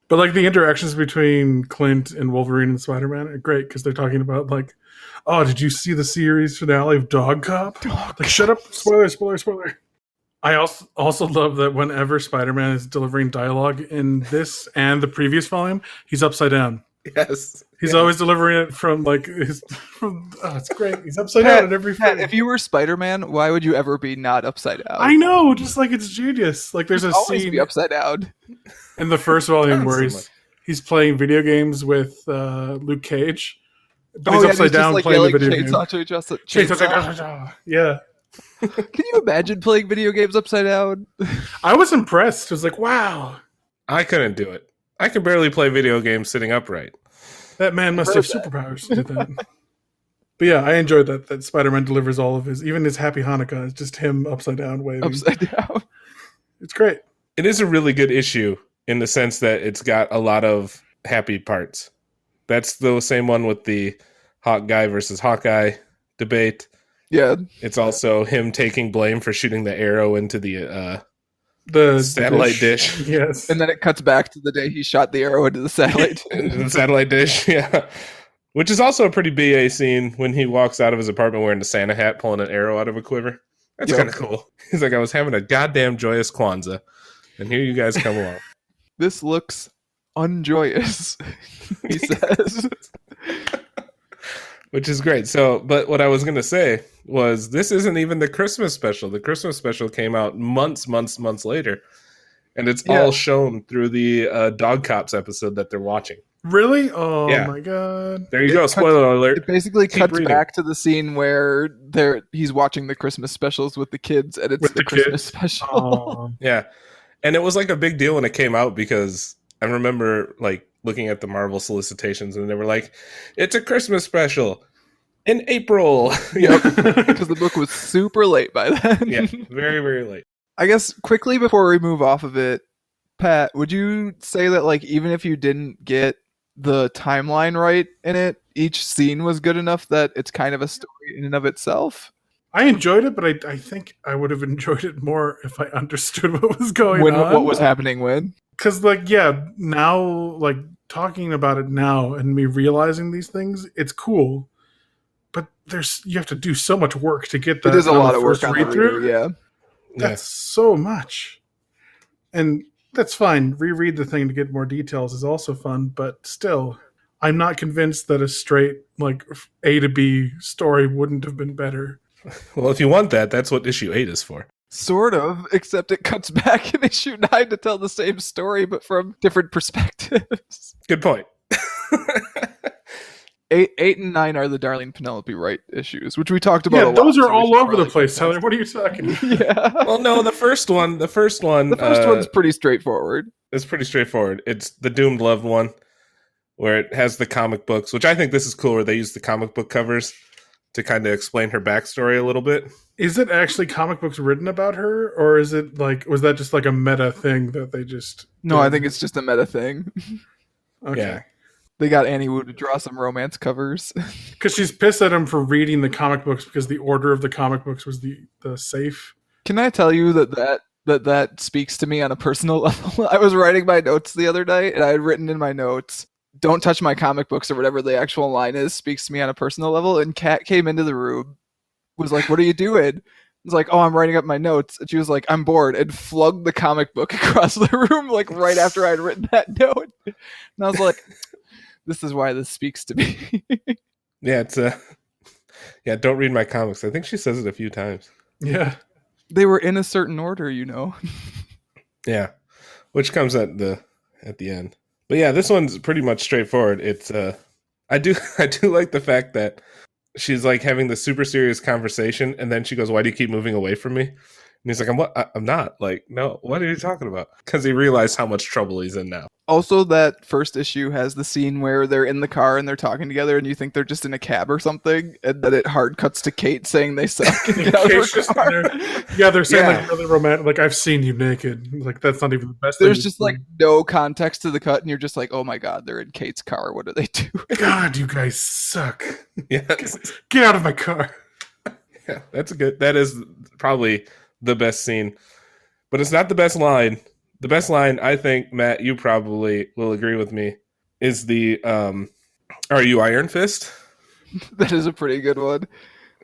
But, like, the interactions between Clint and Wolverine and Spider-Man are great because they're talking about, like, oh, did you see the series finale of Dog Cop? Like, shut up. Spoiler. I also love that whenever Spider-Man is delivering dialogue in this and the previous volume, he's upside down. Yes. He's always delivering it from, like, it's great. He's upside down in every Pat, frame. if you were Spider-Man, why would you ever be not upside down? I know, just like it's genius. Like, there's a always scene be upside down. in the first volume where Constantly. he's playing video games with Luke Cage. But he's upside down just, playing the yelling video game. chainsaw to each other. Chainsaw. Yeah. Can you imagine playing video games upside down? I was impressed. I was like, wow, I couldn't do it. I can barely play video games sitting upright. that man must have superpowers to do that. But yeah, I enjoyed that Spider-Man delivers all of his, even his Happy Hanukkah is just him upside down waving. Upside down. It's great. It is a really good issue in the sense that it's got a lot of happy parts. That's the same one with the Hawkeye versus Hawkeye debate. Yeah. It's also him taking blame for shooting the arrow into the The satellite dish. Yes. And then it cuts back to the day he shot the arrow into the satellite. The satellite dish, yeah. Which is also a pretty BA scene when he walks out of his apartment wearing a Santa hat, pulling an arrow out of a quiver. That's kind of cool. He's like, I was having a goddamn joyous Kwanzaa, and here you guys come along. This looks unjoyous, he says. Which is great. So, but what I was going to say was this isn't even the Christmas special. The Christmas special came out months later. And it's all shown through the Dog Cops episode that they're watching. Really? Oh Yeah. my god. There you go. Spoiler alert. It basically Keep cuts reading. back to the scene where he's watching the Christmas specials with the kids, and it's With the the Christmas kids? special. Oh. Yeah. And it was like a big deal when it came out because I remember like looking at the Marvel solicitations and they were like, it's a Christmas special in April. Yep, because the book was super late by then. Yeah. Very, very late. I guess quickly before we move off of it, Pat, would you say that like even if you didn't get the timeline right in it, each scene was good enough that it's kind of a story in and of itself? I enjoyed it, but I think I would have enjoyed it more if I understood what was going When on. what was happening when? Because, like, yeah, now, like, talking about it now and me realizing these things, it's cool. But you have to do so much work to get that. It is a on lot the of work first on the read-through. reader, yeah. That's so much. And that's fine. Reread the thing to get more details is also fun, but still, I'm not convinced that a straight, like, A to B story wouldn't have been better. Well, if you want that, that's what issue 8 is for. Sort of, except it cuts back in issue 9 to tell the same story, but from different perspectives. Good point. 8 and 9 are the Darlene Penelope Wright issues, which we talked about a Yeah, lot. those so are we all should over the probably place, get past Tyler. What are you talking about? it. Yeah. Well, no, the first one The first one's pretty straightforward. is pretty straightforward. It's the Doomed Loved one, where it has the comic books, which I think this is cool, where they use the comic book covers to kind of explain her backstory a little bit. Is it actually comic books written about her, or is it like, was that just like a meta thing that they just No, did? I think it's just a meta thing. Okay. Yeah. They got Annie Wu to draw some romance covers. Because she's pissed at him for reading the comic books because the order of the comic books was the safe. Can I tell you that speaks to me on a personal level? I was writing my notes the other night, and I had written in my notes, "Don't touch my comic books," or whatever the actual line is. Speaks to me on a personal level. And Kat came into the room, was like, "What are you doing?" I was like, "Oh, I'm writing up my notes." And she was like, "I'm bored," and flung the comic book across the room like right after I'd written that note. And I was like, "This is why this speaks to me." Yeah, it's yeah. Don't read my comics. I think she says it a few times. Yeah. They were in a certain order, you know. Yeah, which comes at the end. But yeah, this one's pretty much straightforward. It's I do like the fact that she's like having the super serious conversation, and then she goes, "Why do you keep moving away from me?" And he's like, I'm not. Like, no, what are you talking about? Because he realized how much trouble he's in now. Also, that first issue has the scene where they're in the car and they're talking together, and you think they're just in a cab or something, and then it hard cuts to Kate saying they suck. And get out of her Kate's car. they're saying Yeah. like really romantic. Like, I've seen you naked. Like, that's not even the best. There's thing. just like no context to the cut, and you're just like, oh my god, they're in Kate's car. What do they do? God, you guys suck. Yeah, Get out of my car. yeah, that's good. That is probably the best scene, but it's not the best line. The best line, I think, Matt, you probably will agree with me, is the "Are you Iron Fist?" That is a pretty good one.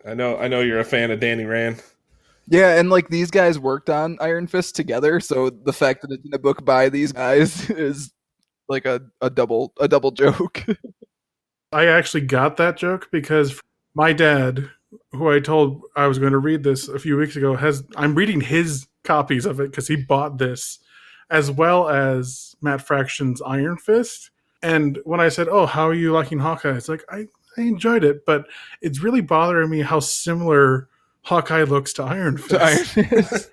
I know you're a fan of Danny Rand. Yeah, and like these guys worked on Iron Fist together, so the fact that it's in a book by these guys is like a double joke. I actually got that joke because my dad, who I told I was going to read this a few weeks ago, I'm reading his copies of it because he bought this, as well as Matt Fraction's Iron Fist. And when I said, "Oh, how are you liking Hawkeye?" It's like, I enjoyed it, but it's really bothering me how similar Hawkeye looks to Iron Fist. To Iron Fist.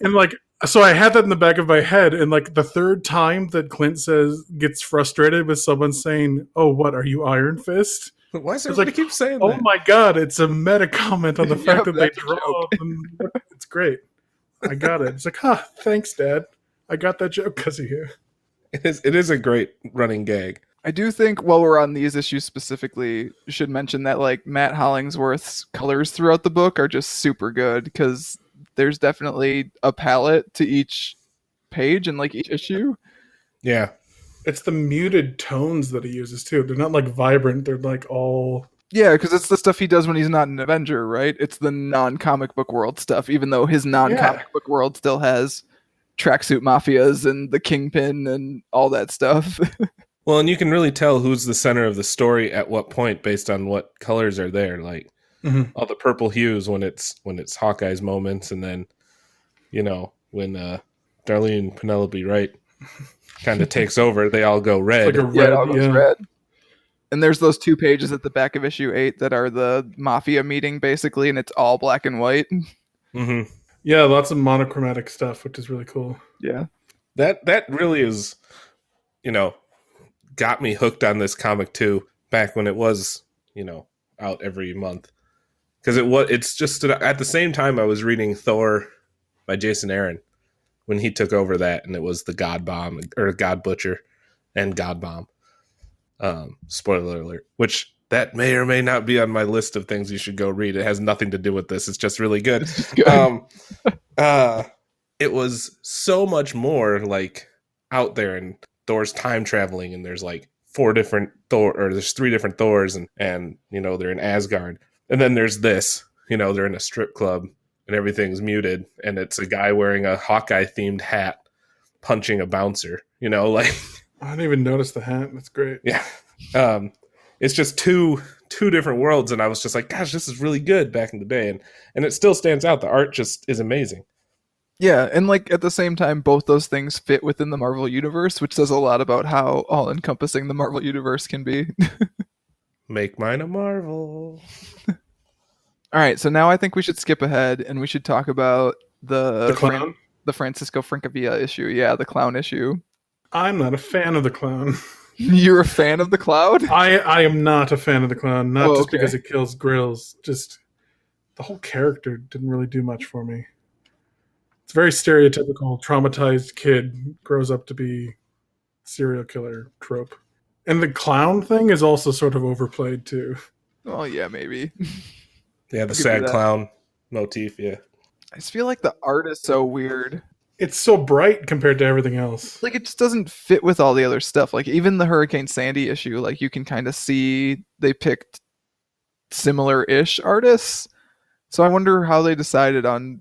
And like, so I had that in the back of my head, and like the third time that Clint gets frustrated with someone saying, "Oh, what are you, Iron Fist?" Why does It's everybody like, keep saying Oh that? my god, it's a meta comment on the fact Yep, that they that's a draw joke. them. It's great. I got it. It's like, thanks, Dad. I got that joke because of you. It is a great running gag. I do think while we're on these issues specifically, you should mention that like Matt Hollingsworth's colors throughout the book are just super good because there's definitely a palette to each page and like each issue. Yeah, It's the muted tones that he uses too. They're not like vibrant. They're like all. Yeah, because it's the stuff he does when he's not an Avenger, right? It's the non-comic book world stuff, even though his non-comic book world still has tracksuit mafias and the Kingpin and all that stuff. well, and you can really tell who's the center of the story at what point based on what colors are there. Like all the purple hues when it's Hawkeye's moments, and then when Darlene Penelope Wright kind of takes over, they all go red. Like a Yeah, it red. all goes red. And there's those 2 pages at the back of issue 8 that are the mafia meeting, basically, and it's all black and white. Mm-hmm. Yeah, lots of monochromatic stuff, which is really cool. Yeah. That really is, got me hooked on this comic too. Back when it was, out every month, because it's just at the same time I was reading Thor by Jason Aaron when he took over that, and it was the God Bomb or God Butcher and God Bomb. Spoiler alert, which that may or may not be on my list of things you should go read. It has nothing to do with this. It's just really good. It's just good. It was so much more like out there, and Thor's time traveling, and there's like 4 different Thor, or there's 3 different Thors, and they're in Asgard, and then there's this, they're in a strip club, and everything's muted, and it's a guy wearing a Hawkeye themed hat punching a bouncer. Like. I didn't even notice the hat. That's great. Yeah. It's just two different worlds, and I was just like, gosh, this is really good back in the day, and it still stands out. The art just is amazing. Yeah, and like at the same time, both those things fit within the Marvel Universe, which says a lot about how all-encompassing the Marvel Universe can be. Make mine a Marvel. All right, so now I think we should skip ahead, and we should talk about The clown? the Francesco Francavilla issue. Yeah, the clown issue. I'm not a fan of the clown. You're a fan of the Cloud? I am not a fan of the clown. Not Oh, just okay. because it kills grills. Just the whole character didn't really do much for me. It's very stereotypical. Traumatized kid grows up to be serial killer trope. And the clown thing is also sort of overplayed too. Oh yeah, maybe. Yeah, the Could be sad that. clown motif. Yeah, I just feel like the art is so weird. It's so bright compared to everything else. Like it just doesn't fit with all the other stuff. Like even the Hurricane Sandy issue, like you can kind of see they picked similar-ish artists. So I wonder how they decided on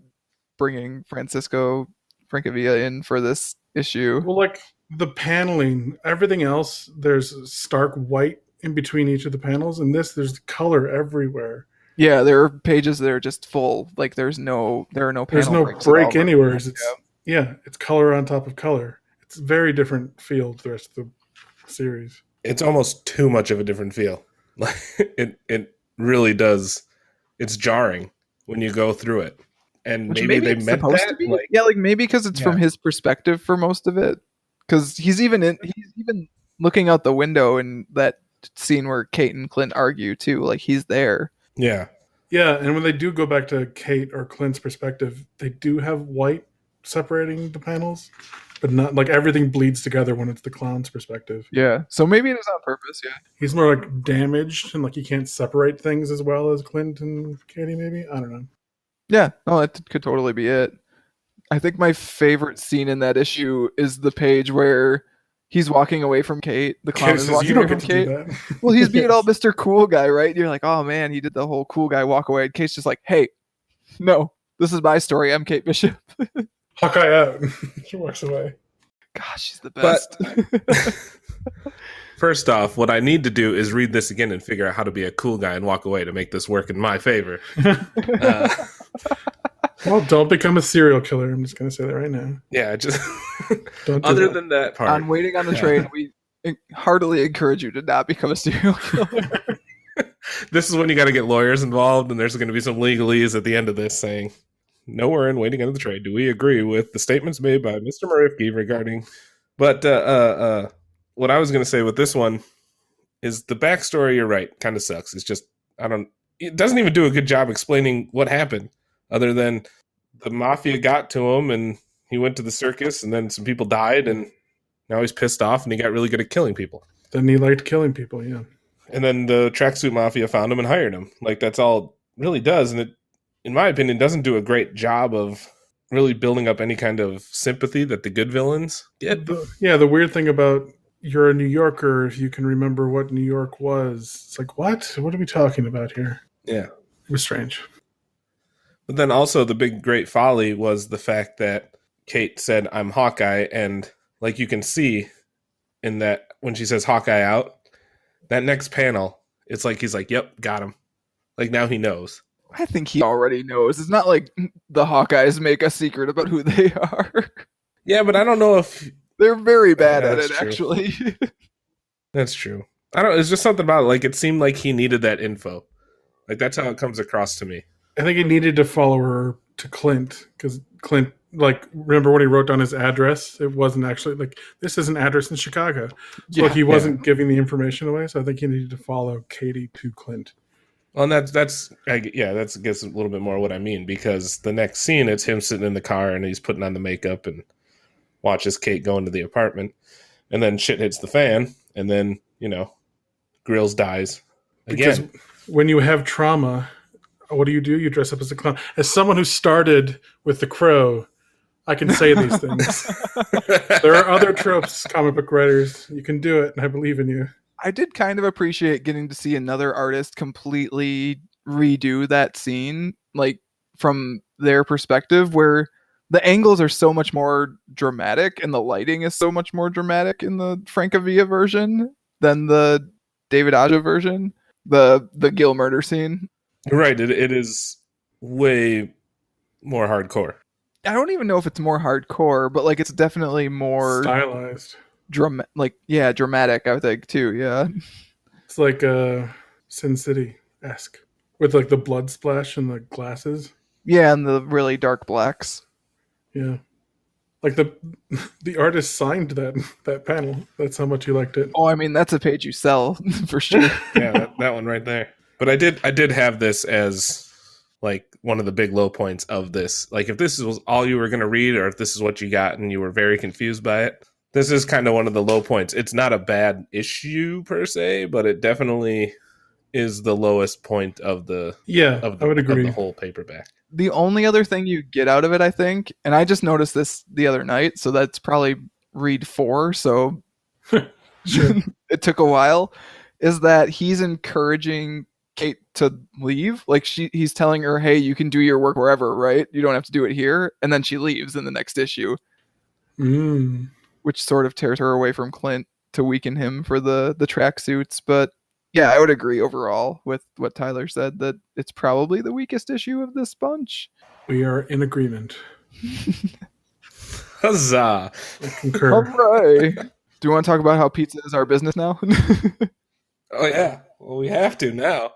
bringing Francavilla in for this issue. Well, like the paneling, everything else, there's stark white in between each of the panels, and there's color everywhere. Yeah, there are pages that are just full. Like there are no panel There's no breaks break at all. anywhere. It's color on top of color. It's a very different feel to the rest of the series. it's almost too much of a different feel. Like it really does. It's jarring when you go through it, and Which maybe they it's meant supposed that. to be. Like, Yeah, like maybe because it's from Yeah. his perspective for most of it. Because he's even looking out the window in that scene where Kate and Clint argue too. Like he's there. yeah, Yeah, and when they do go back to Kate or Clint's perspective, they do have white separating the panels, but not like everything bleeds together when it's the clown's perspective. Yeah. So maybe it is on purpose. Yeah. He's more like damaged and like he can't separate things as well as Clint and Katie, maybe? I don't know. Yeah. No, that could totally be it. I think my favorite scene in that issue is the page where he's walking away from Kate. The clown Kate is says, walking you away don't from get to do Kate. that. Well, he's being Yes. all Mr. Cool Guy, right? And you're like, oh man, he did the whole cool guy walk away. And Kate's just like, hey, no, this is my story. I'm Kate Bishop. Hawkeye out. She walks away. Gosh, she's the But- best. First off, what I need to do is read this again and figure out how to be a cool guy and walk away to make this work in my favor. Well, don't become a serial killer. I'm just going to say that right now. Yeah, just Don't do other that. than that part. On waiting on the Yeah. train, we heartily encourage you to not become a serial killer. This is when you got to get lawyers involved, and there's going to be some legalese at the end of this saying, "Nowhere in waiting on the trade do we agree with the statements made by Mr. Marifke regarding." But what I was going to say with this one is the backstory. You're right, kind of sucks. It's just it doesn't even do a good job explaining what happened, other than the mafia got to him and he went to the circus, and then some people died, and now he's pissed off and he got really good at killing people. Then he liked killing people, yeah. And then the tracksuit mafia found him and hired him. Like, that's all it really does. And it, in my opinion, doesn't do a great job of really building up any kind of sympathy that the good villains get. The weird thing about you're a New Yorker, if you can remember what New York was. It's like, what? What are we talking about here? Yeah. It was strange. But then also the big great folly was the fact that Kate said, I'm Hawkeye. And like you can see in that when she says Hawkeye out, that next panel, it's like he's like, yep, got him. Like now he knows. I think he already knows. It's not like the Hawkeyes make a secret about who they are. Yeah, but I don't know if They're very bad at That's it, true. actually. that's true. I don't. It's just something about it. Like it seemed like he needed that info. Like that's how it comes across to me. I think he needed to follow her to Clint because Clint, like, remember when he wrote down his address? It wasn't actually like this is an address in Chicago. So like he wasn't giving the information away. So I think he needed to follow Katie to Clint. Well, and that's gets a little bit more what I mean, because the next scene it's him sitting in the car and he's putting on the makeup and watches Kate go into the apartment, and then shit hits the fan, and then Grills dies again. Because when you have trauma, what do? You dress up as a clown. As someone who started with the Crow, I can say these things. There are other tropes, comic book writers. You can do it, and I believe in you. I did kind of appreciate getting to see another artist completely redo that scene, like from their perspective, where the angles are so much more dramatic and the lighting is so much more dramatic in the Francavilla version than the David Aja version, the Gil murder scene. You're right. It is way more hardcore. I don't even know if it's more hardcore, but like it's definitely more Stylized. dramatic, I think too. Yeah. It's like Sin City-esque. With like the blood splash and the glasses. Yeah, and the really dark blacks. Yeah. Like the artist signed that panel. That's how much he liked it. Oh, I mean, that's a page you sell for sure. Yeah, that one right there. But I did have this as like one of the big low points of this. Like if this was all you were going to read, or if this is what you got and you were very confused by it, this is kind of one of the low points. It's not a bad issue per se, but it definitely is the lowest point of the I would agree. of the whole paperback. The only other thing you get out of it, I think, and I just noticed this the other night, so that's probably read 4, so Sure. it took a while, is that he's encouraging Kate to leave. Like he's telling her, hey, you can do your work wherever, right? You don't have to do it here. And then she leaves in the next issue, which sort of tears her away from Clint to weaken him for the tracksuits. But yeah, I would agree overall with what Tyler said, that it's probably the weakest issue of this bunch. We are in agreement. Huzzah! I concur. All right. Do you want to talk about how pizza is our business now? Oh yeah. Well, we have to now.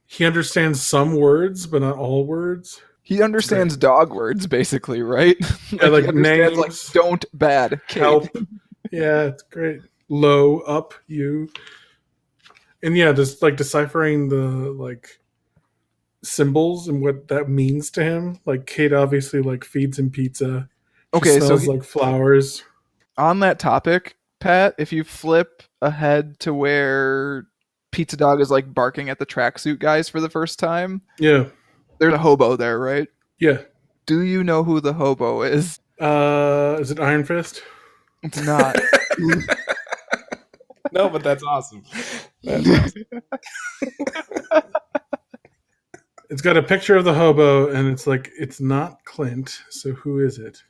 He understands some words, but not all words. He understands dog words, basically, right? Yeah, like he understands, names, like don't, bad, Kate. help. Yeah, it's great. Low, up, you. And yeah, just like deciphering the like symbols and what that means to him. Like Kate obviously like feeds him pizza. She Okay, so smells like flowers. on that topic, Pat, if you flip ahead to where Pizza Dog is like barking at the tracksuit guys for the first time, Yeah. there's a hobo there, right? Yeah. Do you know who the hobo is? Is it Iron Fist? It's not. No, but that's awesome. That's awesome. It's got a picture of the hobo, and it's like, it's not Clint, so who is it?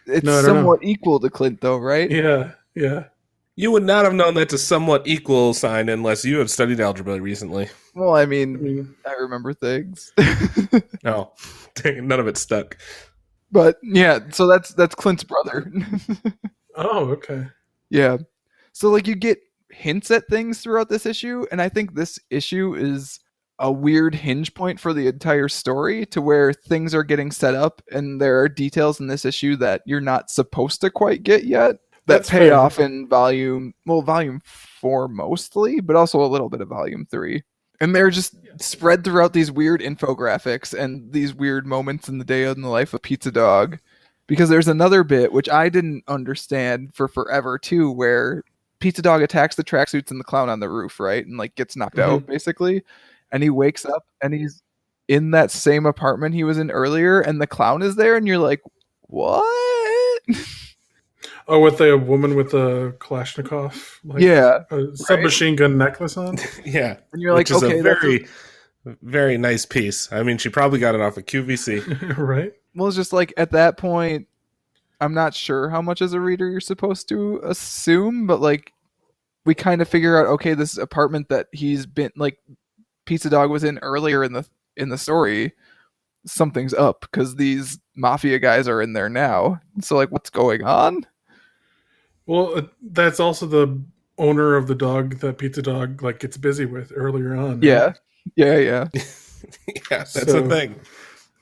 It's No, I don't somewhat equal to Clint, though, right? Yeah, yeah. You would not have known that's a somewhat equal sign unless you have studied algebra recently. Well, I I mean, mean, I remember things. No, dang, none of it stuck. But yeah, so that's Clint's brother. oh, okay. Yeah. So like you get hints at things throughout this issue, and I think this issue is a weird hinge point for the entire story, to where things are getting set up and there are details in this issue that you're not supposed to quite get yet that That's pay fair. off in volume 4 mostly, but also a little bit of volume 3. And they're just spread throughout these weird infographics and these weird moments in the day in the life of Pizza Dog. Because there's another bit which I didn't understand for forever too, where Pizza Dog attacks the tracksuits and the clown on the roof, right? And like gets knocked out basically. And he wakes up and he's in that same apartment he was in earlier, and the clown is there, and you're like, what? Oh, with the woman with the Kalashnikov, like, Yeah, submachine gun necklace on. Yeah, and you're which like, is okay, a very, very nice piece. I mean, she probably got it off of QVC. Right. well, it's just like at that point, I'm not sure how much as a reader you're supposed to assume, but like we kind of figure out, okay, this apartment that he's been like Pizza Dog was in earlier in the story, something's up because these mafia guys are in there now. So like, what's going on? Well, that's also the owner of the dog that Pizza Dog like gets busy with earlier on. Right? Yeah. Yeah, that's the thing.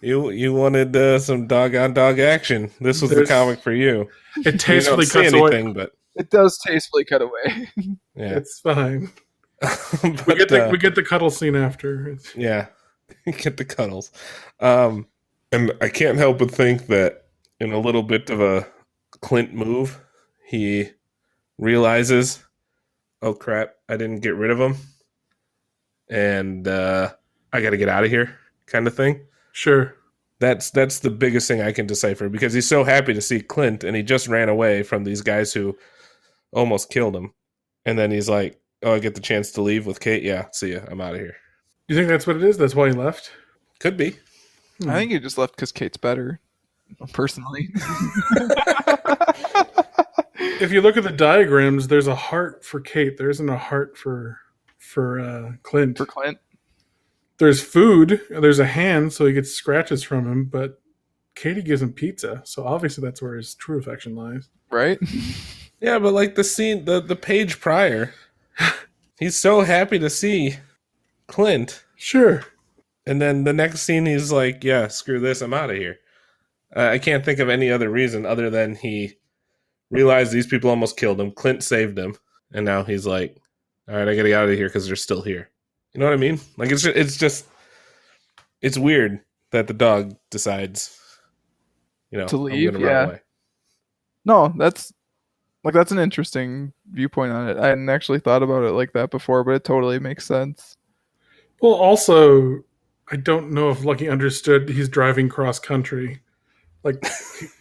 You wanted some dog on dog action. This was the comic for you. It tastefully you don't cuts see anything, away. but It does tastefully cut away. yeah, It's fine. but, We get the cuddle scene after. yeah, get the cuddles. And I can't help but think that in a little bit of a Clint move, he realizes, oh crap, I didn't get rid of him, and I got to get out of here, kind of thing. Sure. That's the biggest thing I can decipher, because he's so happy to see Clint, and he just ran away from these guys who almost killed him, and then he's like, oh, I get the chance to leave with Kate. Yeah, see ya. I'm out of here. You think that's what it is? That's why he left? Could be. I think he just left because Kate's better, personally. If you look at the diagrams, there's a heart for Kate. There isn't a heart for Clint. For Clint. There's food. There's a hand, so he gets scratches from him. But Katie gives him pizza, so obviously that's where his true affection lies. Right? Yeah, but like the scene, the page prior, he's so happy to see Clint. Sure. And then the next scene, he's like, yeah, screw this, I'm out of here. I can't think of any other reason other than he realized these people almost killed him. Clint saved him. And now he's like, all right, I got to get out of here because they're still here. You know what I mean? Like, it's weird that the dog decides, to leave. I'm gonna run away. No, that's Like that's an interesting viewpoint on it. I hadn't actually thought about it like that before, but it totally makes sense. Well, also, I don't know if Lucky understood he's driving cross country. Like,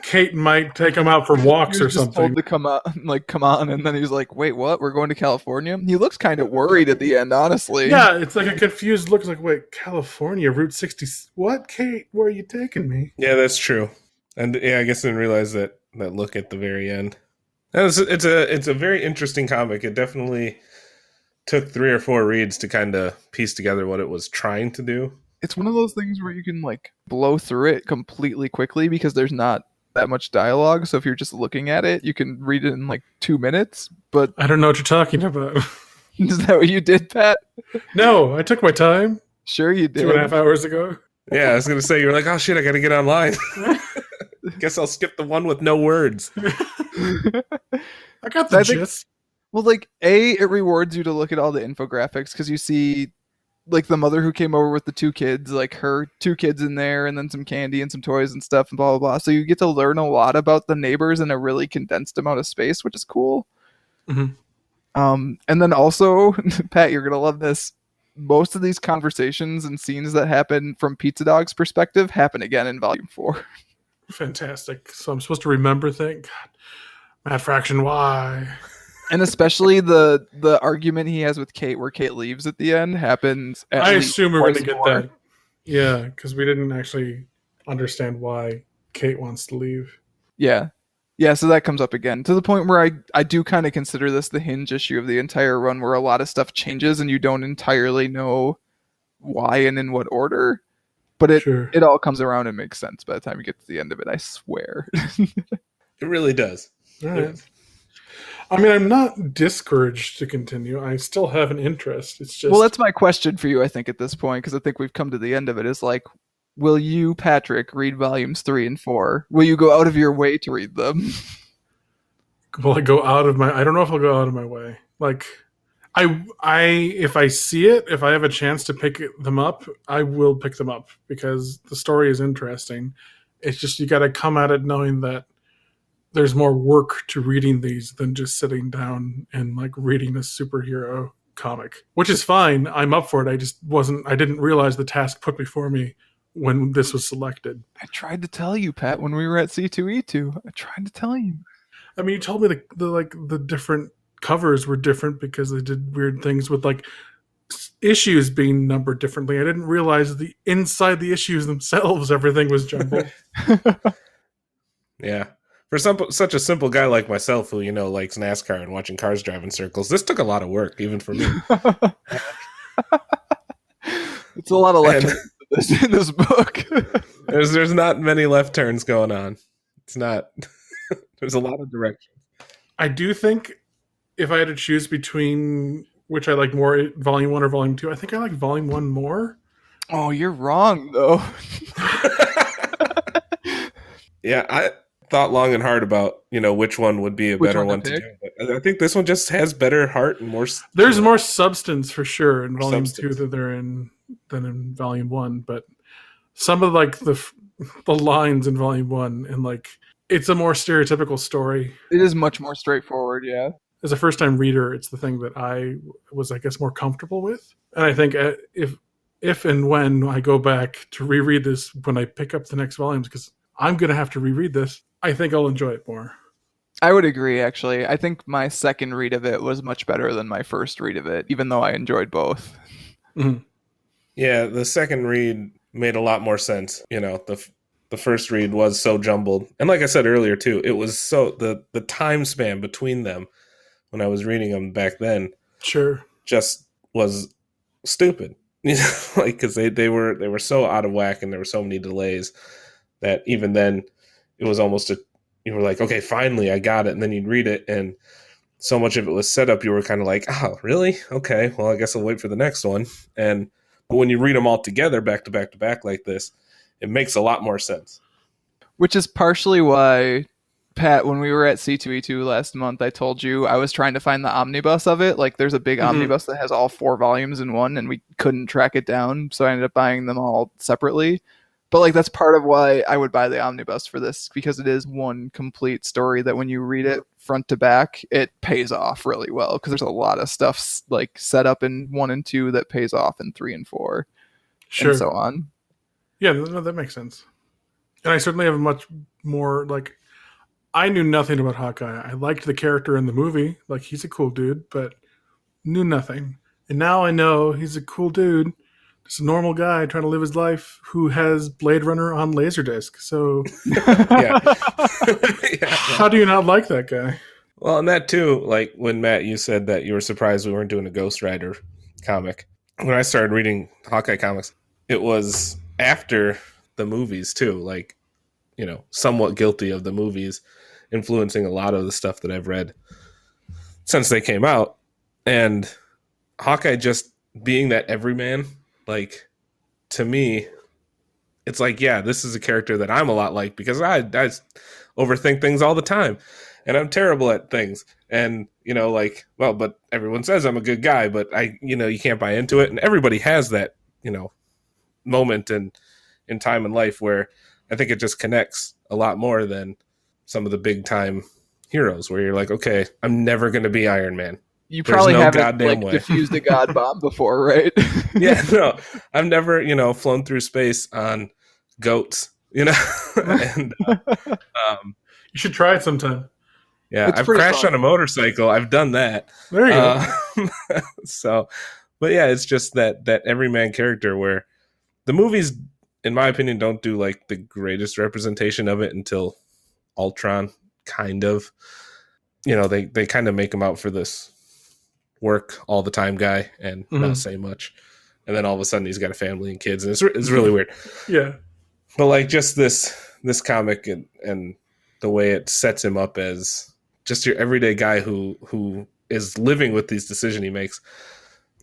Kate might take him out for He walks was or just told something. to come on, and then he's like, "Wait, what? We're going to California?" He looks kind of worried at the end, honestly. Yeah, it's like a confused look. It's like, wait, California, Route 60. What, Kate? Where are you taking me? Yeah, that's true. And yeah, I guess I didn't realize that look at the very end. And it's a very interesting comic. It definitely took 3 or 4 reads to kind of piece together what it was trying to do. It's one of those things where you can like blow through it completely quickly because there's not that much dialogue. So if you're just looking at it, you can read it in like 2 minutes. But I don't know what you're talking about. is that what you did, Pat? No, I took my time Sure, you did. 2.5 hours ago. Yeah, I was gonna say, you're like, oh shit, I gotta get online. Guess I'll skip the one with no words. I got the I think- gist. Well, like it rewards you to look at all the infographics because you see like the mother who came over with the 2 kids, like her 2 kids in there, and then some candy and some toys and stuff, and blah blah blah. So you get to learn a lot about the neighbors in a really condensed amount of space, which is cool. Mhm. And then also, Pat, you're gonna love this. Most of these conversations and scenes that happen from Pizza Dog's perspective happen again in Volume 4. Fantastic. So I'm supposed to remember things. God. Mad Fraction Y. And especially the argument he has with Kate, where Kate leaves at the end, happens. At I least assume we're going to twice get more. that. Yeah, because we didn't actually understand why Kate wants to leave. Yeah. Yeah, so that comes up again to the point where I do kind of consider this the hinge issue of the entire run, where a lot of stuff changes and you don't entirely know why and in what order. But Sure. it all comes around and makes sense by the time you get to the end of it, I swear. It really does. All right. I mean, I'm not discouraged to continue. I still have an interest. It's just Well, that's my question for you, I think, at this point, because I think we've come to the end of it. Is like, will you, Patrick, read volumes 3 and 4? Will you go out of your way to read them? will I go out of my? I don't know if I'll go out of my way. Like, if I see it, if I have a chance to pick them up, I will pick them up because the story is interesting. It's just you got to come at it knowing that there's more work to reading these than just sitting down and like reading a superhero comic, which is fine. I'm up for it. I didn't realize the task put before me when this was selected. I tried to tell you, Pat, when we were at C2E2. I tried to tell you. I mean, you told me the different covers were different because they did weird things with like issues being numbered differently. I didn't realize the inside the issues themselves, everything was jumbled. Yeah. For such a simple guy like myself who, likes NASCAR and watching cars drive in circles, this took a lot of work, even for me. It's a lot of left turns in this book. There's not many left turns going on. It's not. There's a lot of directions. I do think if I had to choose between which I like more, Volume 1 or Volume 2, I think I like Volume 1 more. Oh, you're wrong, though. Yeah, I thought long and hard about, which one would be a better one to do. But I think this one just has better heart and more... There's more substance for sure in Volume 2 Substance. than in Volume 1, but some of like the lines in Volume 1 and like it's a more stereotypical story. It is much more straightforward, yeah. As a first-time reader, it's the thing that I was, I guess, more comfortable with. And I think if and when I go back to reread this when I pick up the next volumes, because I'm going to have to reread this, I think I'll enjoy it more. I would agree, actually. I think my second read of it was much better than my first read of it, even though I enjoyed both. Mm-hmm. Yeah, the second read made a lot more sense. The first read was so jumbled. And like I said earlier, too, it was so... The time span between them when I was reading them back then Sure. just was stupid. Because they were so out of whack and there were so many delays that even then it was almost you were like, okay, finally I got it. And then you'd read it and so much of it was set up, you were kind of like, oh, really? Okay, well, I guess I'll wait for the next one. But when you read them all together back to back to back like this, it makes a lot more sense. Which is partially why, Pat, when we were at C2E2 last month, I told you I was trying to find the omnibus of it. Like, there's a big omnibus that has all 4 volumes in one, and we couldn't track it down, so I ended up buying them all separately. But like that's part of why I would buy the omnibus for this, because it is one complete story that when you read it front to back, it pays off really well, because there's a lot of stuff like set up in 1 and 2 that pays off in 3 and 4 Sure. and so on. Yeah, no, that makes sense. And I certainly have a much more like. I knew nothing about Hawkeye. I liked the character in the movie, like he's a cool dude, but knew nothing. And now I know he's a cool dude. Just a normal guy trying to live his life who has Blade Runner on Laserdisc. So, how do you not like that guy? Well, and that too, like when Matt, you said that you were surprised we weren't doing a Ghost Rider comic. When I started reading Hawkeye comics, it was after the movies too. Like, you know, somewhat guilty of the movies influencing a lot of the stuff that I've read since they came out. And Hawkeye just being that everyman, like, to me, it's like, yeah, this is a character that I'm a lot like, because I overthink things all the time and I'm terrible at things. And, you know, like, well, but everyone says I'm a good guy, but you can't buy into it. And everybody has that, you know, moment in time in life where I think it just connects a lot more than some of the big time heroes where you're like, okay, I'm never going to be Iron Man. You probably no haven't goddamn like way. diffused a god bomb before, right? Yeah, no, I've never, flown through space on goats, and You should try it sometime. yeah, It's I've pretty crashed fun. on a motorcycle. I've done that. There you go. So, but yeah, it's just that everyman character where the movies, in my opinion, don't do like the greatest representation of it until Ultron, kind of. They kind of make him out for this work all the time guy and not say much, and then all of a sudden he's got a family and kids, and it's really weird. Yeah, but like just this comic and the way it sets him up as just your everyday guy who is living with these decisions he makes,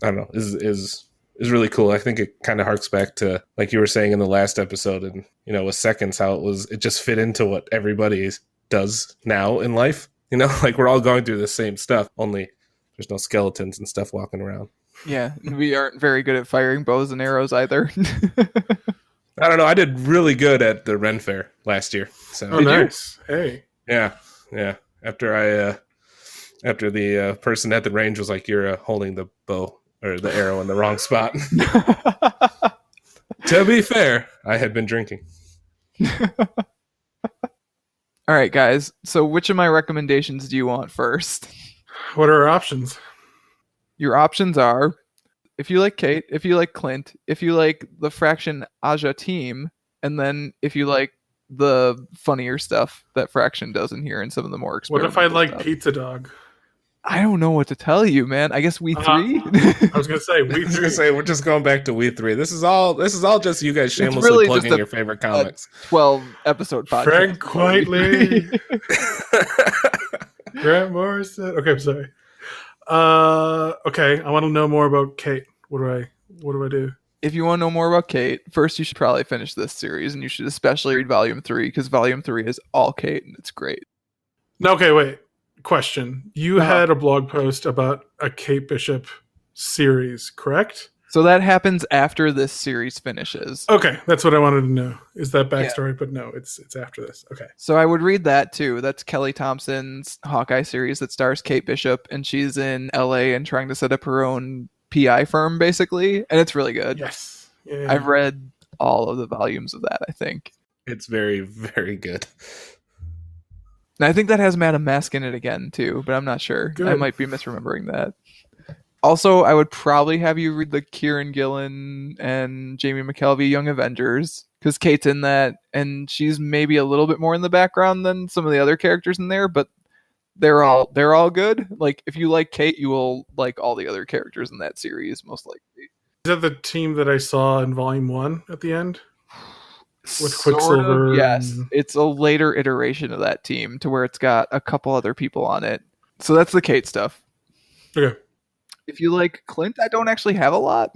I don't know, is really cool. I think it kind of harks back to, like you were saying in the last episode, and with Seconds, how it just fit into what everybody does now in life. Like we're all going through the same stuff, only there's no skeletons and stuff walking around. Yeah, we aren't very good at firing bows and arrows either. I don't know. I did really good at the Ren Fair last year. So oh, nice. Hey. Yeah. After the person at the range was like, "You're holding the bow or the arrow in the wrong spot." To be fair, I had been drinking. All right, guys. So which of my recommendations do you want first? What are our options? Your options are, if you like Kate, if you like Clint, if you like the Fraction Aja team, and then if you like the funnier stuff that Fraction does in here and some of the more What experimental if I like stuff. Pizza Dog? I don't know what to tell you, man. I guess we three. I was gonna say I was gonna say we're just going back to we three. This is all just you guys shamelessly really plugging just your favorite comics. 12-episode podcast. Frank Whiteley. Grant Morrison. Okay, I'm sorry. Okay, I want to know more about Kate. What do I do? If you want to know more about Kate, first you should probably finish this series, and you should especially read Volume 3, because Volume 3 is all Kate, and it's great. No, okay, wait. Question. You had a blog post about a Kate Bishop series, correct? So that happens after this series finishes. Okay, that's what I wanted to know. Is that backstory? Yeah. But no, it's after this. Okay. So I would read that too. That's Kelly Thompson's Hawkeye series that stars Kate Bishop, and she's in LA and trying to set up her own PI firm, basically, and it's really good. Yes. Yeah. I've read all of the volumes of that, I think. It's very, very good. And I think that has Madame Mask in it again, too, but I'm not sure. Good. I might be misremembering that. Also, I would probably have you read the Kieran Gillen and Jamie McKelvey Young Avengers, because Kate's in that, and she's maybe a little bit more in the background than some of the other characters in there, but they're all good. Like, if you like Kate, you will like all the other characters in that series, most likely. Is that the team that I saw in Volume 1 at the end? With Sort Quicksilver? of, yes. It's a later iteration of that team to where it's got a couple other people on it. So that's the Kate stuff. Okay. If you like Clint, I don't actually have a lot.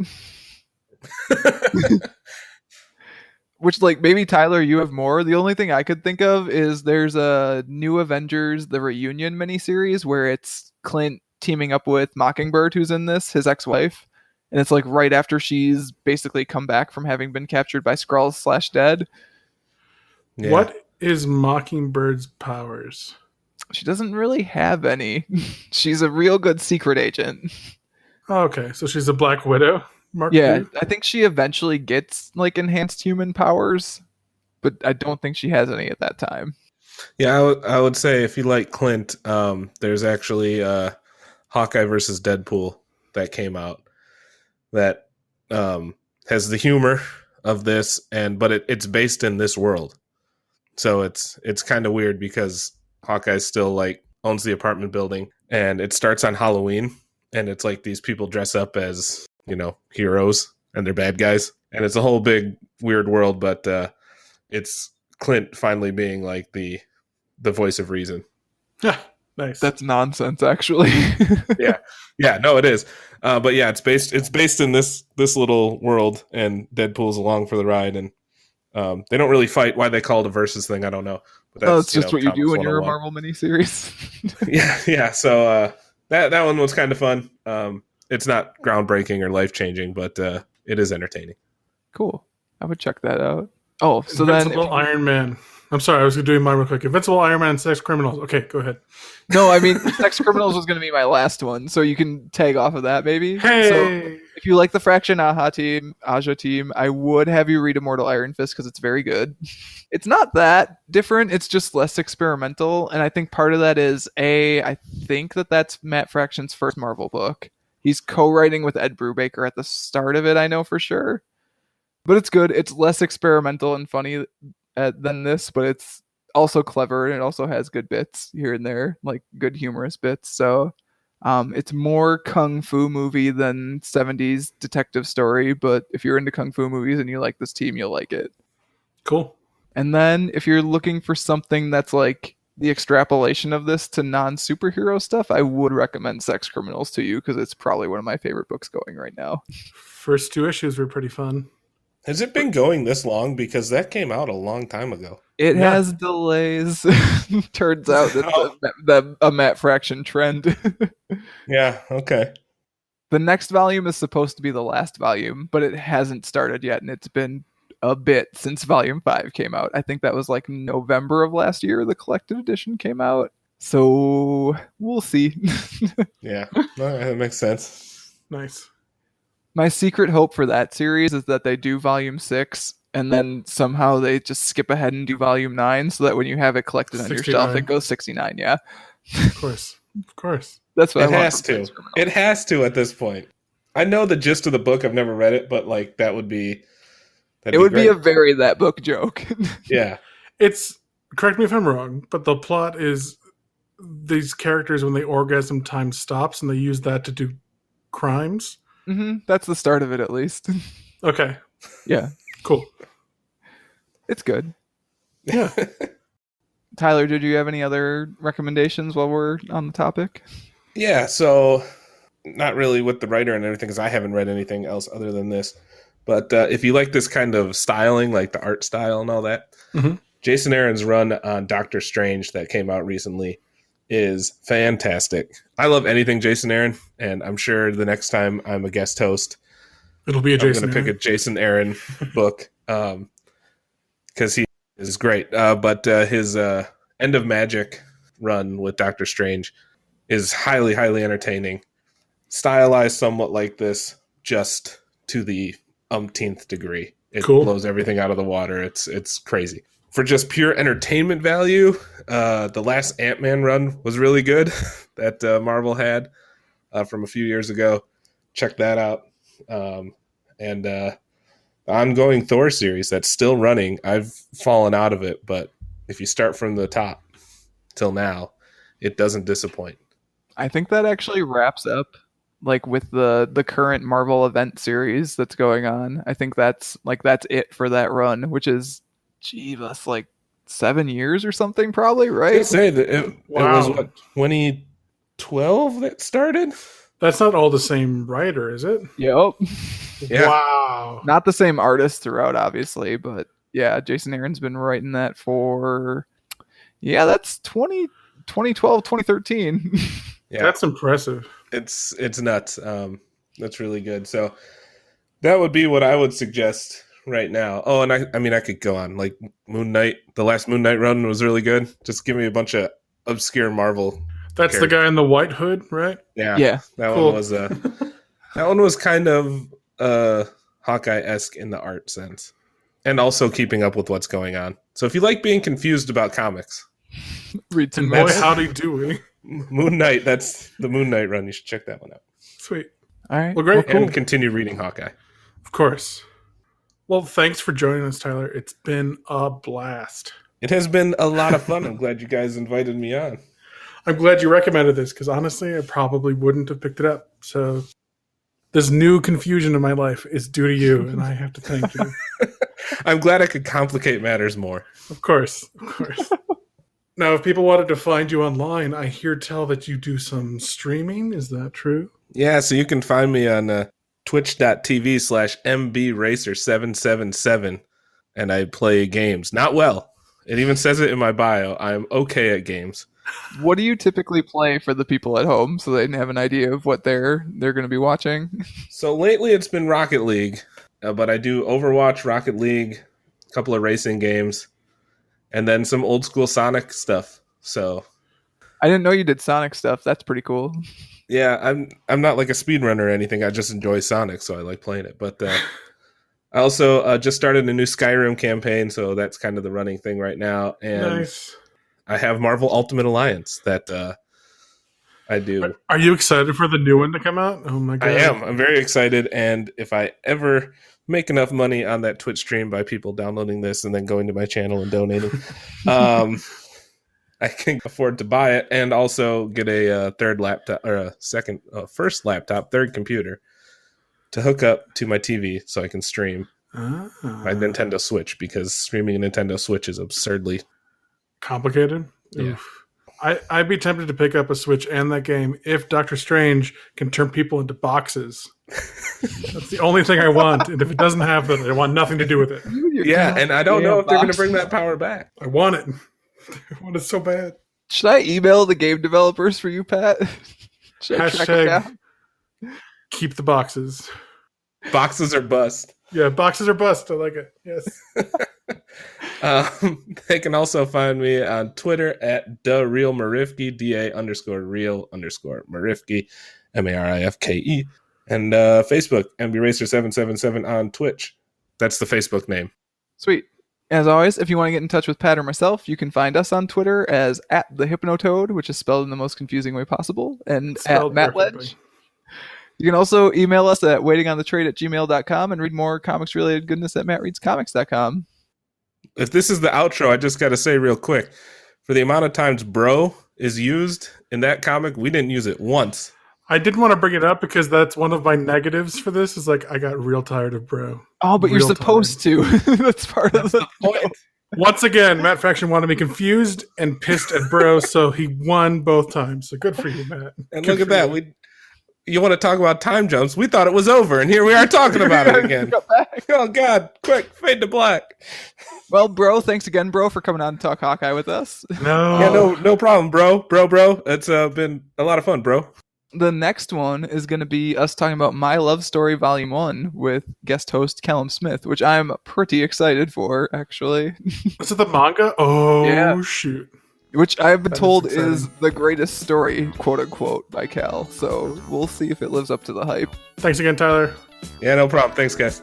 Which, like, maybe Tyler, you have more. The only thing I could think of is there's a New Avengers, the Reunion miniseries, where it's Clint teaming up with Mockingbird, who's in this, his ex-wife. And it's like right after she's basically come back from having been captured by Skrulls/dead. Yeah. What is Mockingbird's powers? She doesn't really have any. She's a real good secret agent. Oh, okay, so she's a Black Widow. Mark Yeah, II? I think she eventually gets like enhanced human powers, but I don't think she has any at that time. Yeah, I would say if you like Clint, there's actually Hawkeye versus Deadpool that came out that has the humor of this, but it's based in this world. So it's kind of weird because Hawkeye still like owns the apartment building, and it starts on Halloween, and it's like these people dress up as, heroes, and they're bad guys, and it's a whole big weird world. But it's Clint finally being like the voice of reason. Yeah, nice. That's nonsense, actually. Yeah, no, it is. But yeah, it's based in this little world, and Deadpool's along for the ride, and they don't really fight. Why they call it a versus thing, I don't know. But that's, it's just what you do when you're a 101. Marvel miniseries. Yeah. So that one was kind of fun. It's not groundbreaking or life changing, but it is entertaining. Cool. I would check that out. Oh, so Invincible Iron Man. I'm sorry, I was doing mine real quick. Invincible Iron Man and Sex Criminals. Okay, go ahead. No, I mean, Sex Criminals was going to be my last one, so you can tag off of that, maybe. Hey! So if you like the Fraction Aja team, I would have you read Immortal Iron Fist because it's very good. It's not that different. It's just less experimental, and I think part of that is, I think that's Matt Fraction's first Marvel book. He's co-writing with Ed Brubaker at the start of it, I know for sure. But it's good. It's less experimental and funny than this, but it's also clever, and it also has good bits here and there, like good humorous bits. So it's more kung fu movie than 70s detective story, but if you're into kung fu movies and you like this team, you'll like it. Cool. And then if you're looking for something that's like the extrapolation of this to non-superhero stuff, I would recommend Sex Criminals to you because it's probably one of my favorite books going right now. First 2 issues were pretty fun. Has it been going this long? Because that came out a long time ago. It has delays. Turns out it's a Matt Fraction trend. Yeah, okay. The next volume is supposed to be the last volume, but it hasn't started yet, and it's been a bit since volume 5 came out. I think that was like November of last year the collected edition came out. So we'll see. Yeah, that makes sense. Nice. My secret hope for that series is that they do volume 6 and then somehow they just skip ahead and do volume 9 so that when you have it collected on your 69. shelf, it goes 69, yeah. Of course. That's what I want. It has to. It has to at this point. I know the gist of the book. I've never read it, but like that would be... It would be a very that book joke. Yeah. It's, correct me if I'm wrong, but the plot is these characters, when they orgasm, time stops, and they use that to do crimes. Mm-hmm. That's the start of it, at least. Okay. Yeah. Cool. It's good. Yeah. Tyler, did you have any other recommendations while we're on the topic? Yeah, so not really with the writer and everything, because I haven't read anything else other than this. But if you like this kind of styling, like the art style and all that, Jason Aaron's run on Doctor Strange that came out recently is fantastic. I love anything Jason Aaron, and I'm sure the next time I'm a guest host, it'll be I'm going to pick a Jason Aaron book because he is great. But his End of Magic run with Doctor Strange is highly, highly entertaining. Stylized somewhat like this, just to the umpteenth degree. It blows everything out of the water. It's crazy. For just pure entertainment value, the last Ant-Man run was really good that Marvel had from a few years ago. Check that out. And the ongoing Thor series that's still running. I've fallen out of it, but if you start from the top till now, it doesn't disappoint. I think that actually wraps up like with the current Marvel event series that's going on. I think that's it for that run, which is that's like 7 years or something, probably, right? I say that it was what, 2012 that started. That's not all the same writer, is it? Yep. Yeah. Wow. Not the same artist throughout, obviously, but yeah, Jason Aaron's been writing that for that's 2012, 2013. Yeah. That's impressive. It's nuts. That's really good. So that would be what I would suggest right now. Oh, and I mean, I could go on. Like Moon Knight, the last Moon Knight run was really good. Just give me a bunch of obscure Marvel. That's the guy in the white hood, right? Yeah. That Cool. one was that one was kind of Hawkeye-esque in the art sense, and also keeping up with what's going on. So if you like being confused about comics, Read some And boy, Matt. howdy do we. Moon Knight. That's the Moon Knight run. You should check that one out. Sweet. All right. Well, great. And continue reading Hawkeye. Of course. Well, thanks for joining us, Tyler. It's been a blast. It has been a lot of fun. I'm glad you guys invited me on. I'm glad you recommended this because honestly, I probably wouldn't have picked it up. So this new confusion in my life is due to you, and I have to thank you. I'm glad I could complicate matters more. Of course. Now, if people wanted to find you online, I hear tell that you do some streaming. Is that true? Yeah, so you can find me on twitch.tv/mbracer777, and I play games. Not well. It even says it in my bio. I'm okay at games. What do you typically play for the people at home so they can have an idea of what they're going to be watching? So lately it's been Rocket League, but I do Overwatch, Rocket League, a couple of racing games, and then some old school Sonic stuff. So I didn't know you did Sonic stuff. That's pretty cool. yeah, I'm not like a speedrunner or anything. I just enjoy Sonic, so I like playing it. But I also just started a new Skyrim campaign, so that's kind of the running thing right now. And Nice. I have Marvel Ultimate Alliance that I do. Are you excited for the new one to come out? Oh my god. I am. I'm very excited. And if I ever make enough money on that Twitch stream by people downloading this and then going to my channel and donating, I can afford to buy it and also get a third laptop or first laptop, third computer to hook up to my TV so I can stream my Nintendo Switch, because streaming a Nintendo Switch is absurdly Complicated? Yeah. Oof. I'd be tempted to pick up a Switch and that game if Doctor Strange can turn people into boxes. That's the only thing I want. And if it doesn't have that, I want nothing to do with it. Yeah, and I don't know if they're going to bring that power back. I want it. I want it so bad. Should I email the game developers for you, Pat? Should I track it down? Keep the boxes. Boxes are bust. Yeah, boxes are bust. I like it. Yes. They can also find me on Twitter at @DaRealMarifke, DA_real_Marifke, MARIFKE, and Facebook, MBRacer777 on Twitch. That's the Facebook name. Sweet. As always, if you want to get in touch with Pat or myself, you can find us on Twitter as @TheHypnoToad, which is spelled in the most confusing way possible, and Spelled @MattLedge. perfectly. You can also email us at waitingonthetrade@gmail.com and read more comics-related goodness at mattreadscomics.com. If this is the outro, I just got to say real quick, for the amount of times bro is used in that comic, we didn't use it once. I didn't want to bring it up because that's one of my negatives for this. Is like I got real tired of bro. Oh, but you're Real supposed to. That's part of the Point. Once again, Matt Fraction wanted me confused and pissed at bro, so he won both times. So good for you, Matt. And Good look at for that. you. You want to talk about time jumps? We thought it was over, and here we are talking about it again. Oh, God. Quick, fade to black. Well, bro, thanks again, bro, for coming on to talk Hawkeye with us. No. Yeah, no problem, bro. It's been a lot of fun, bro. The next one is going to be us talking about My Love Story Volume 1 with guest host Callum Smith, which I'm pretty excited for, actually. Is it the manga? Oh, Yeah. shoot. Which I've been That is told exciting. is the greatest story, quote unquote, by Cal. So we'll see if it lives up to the hype. Thanks again, Tyler. Yeah, no problem. Thanks, guys.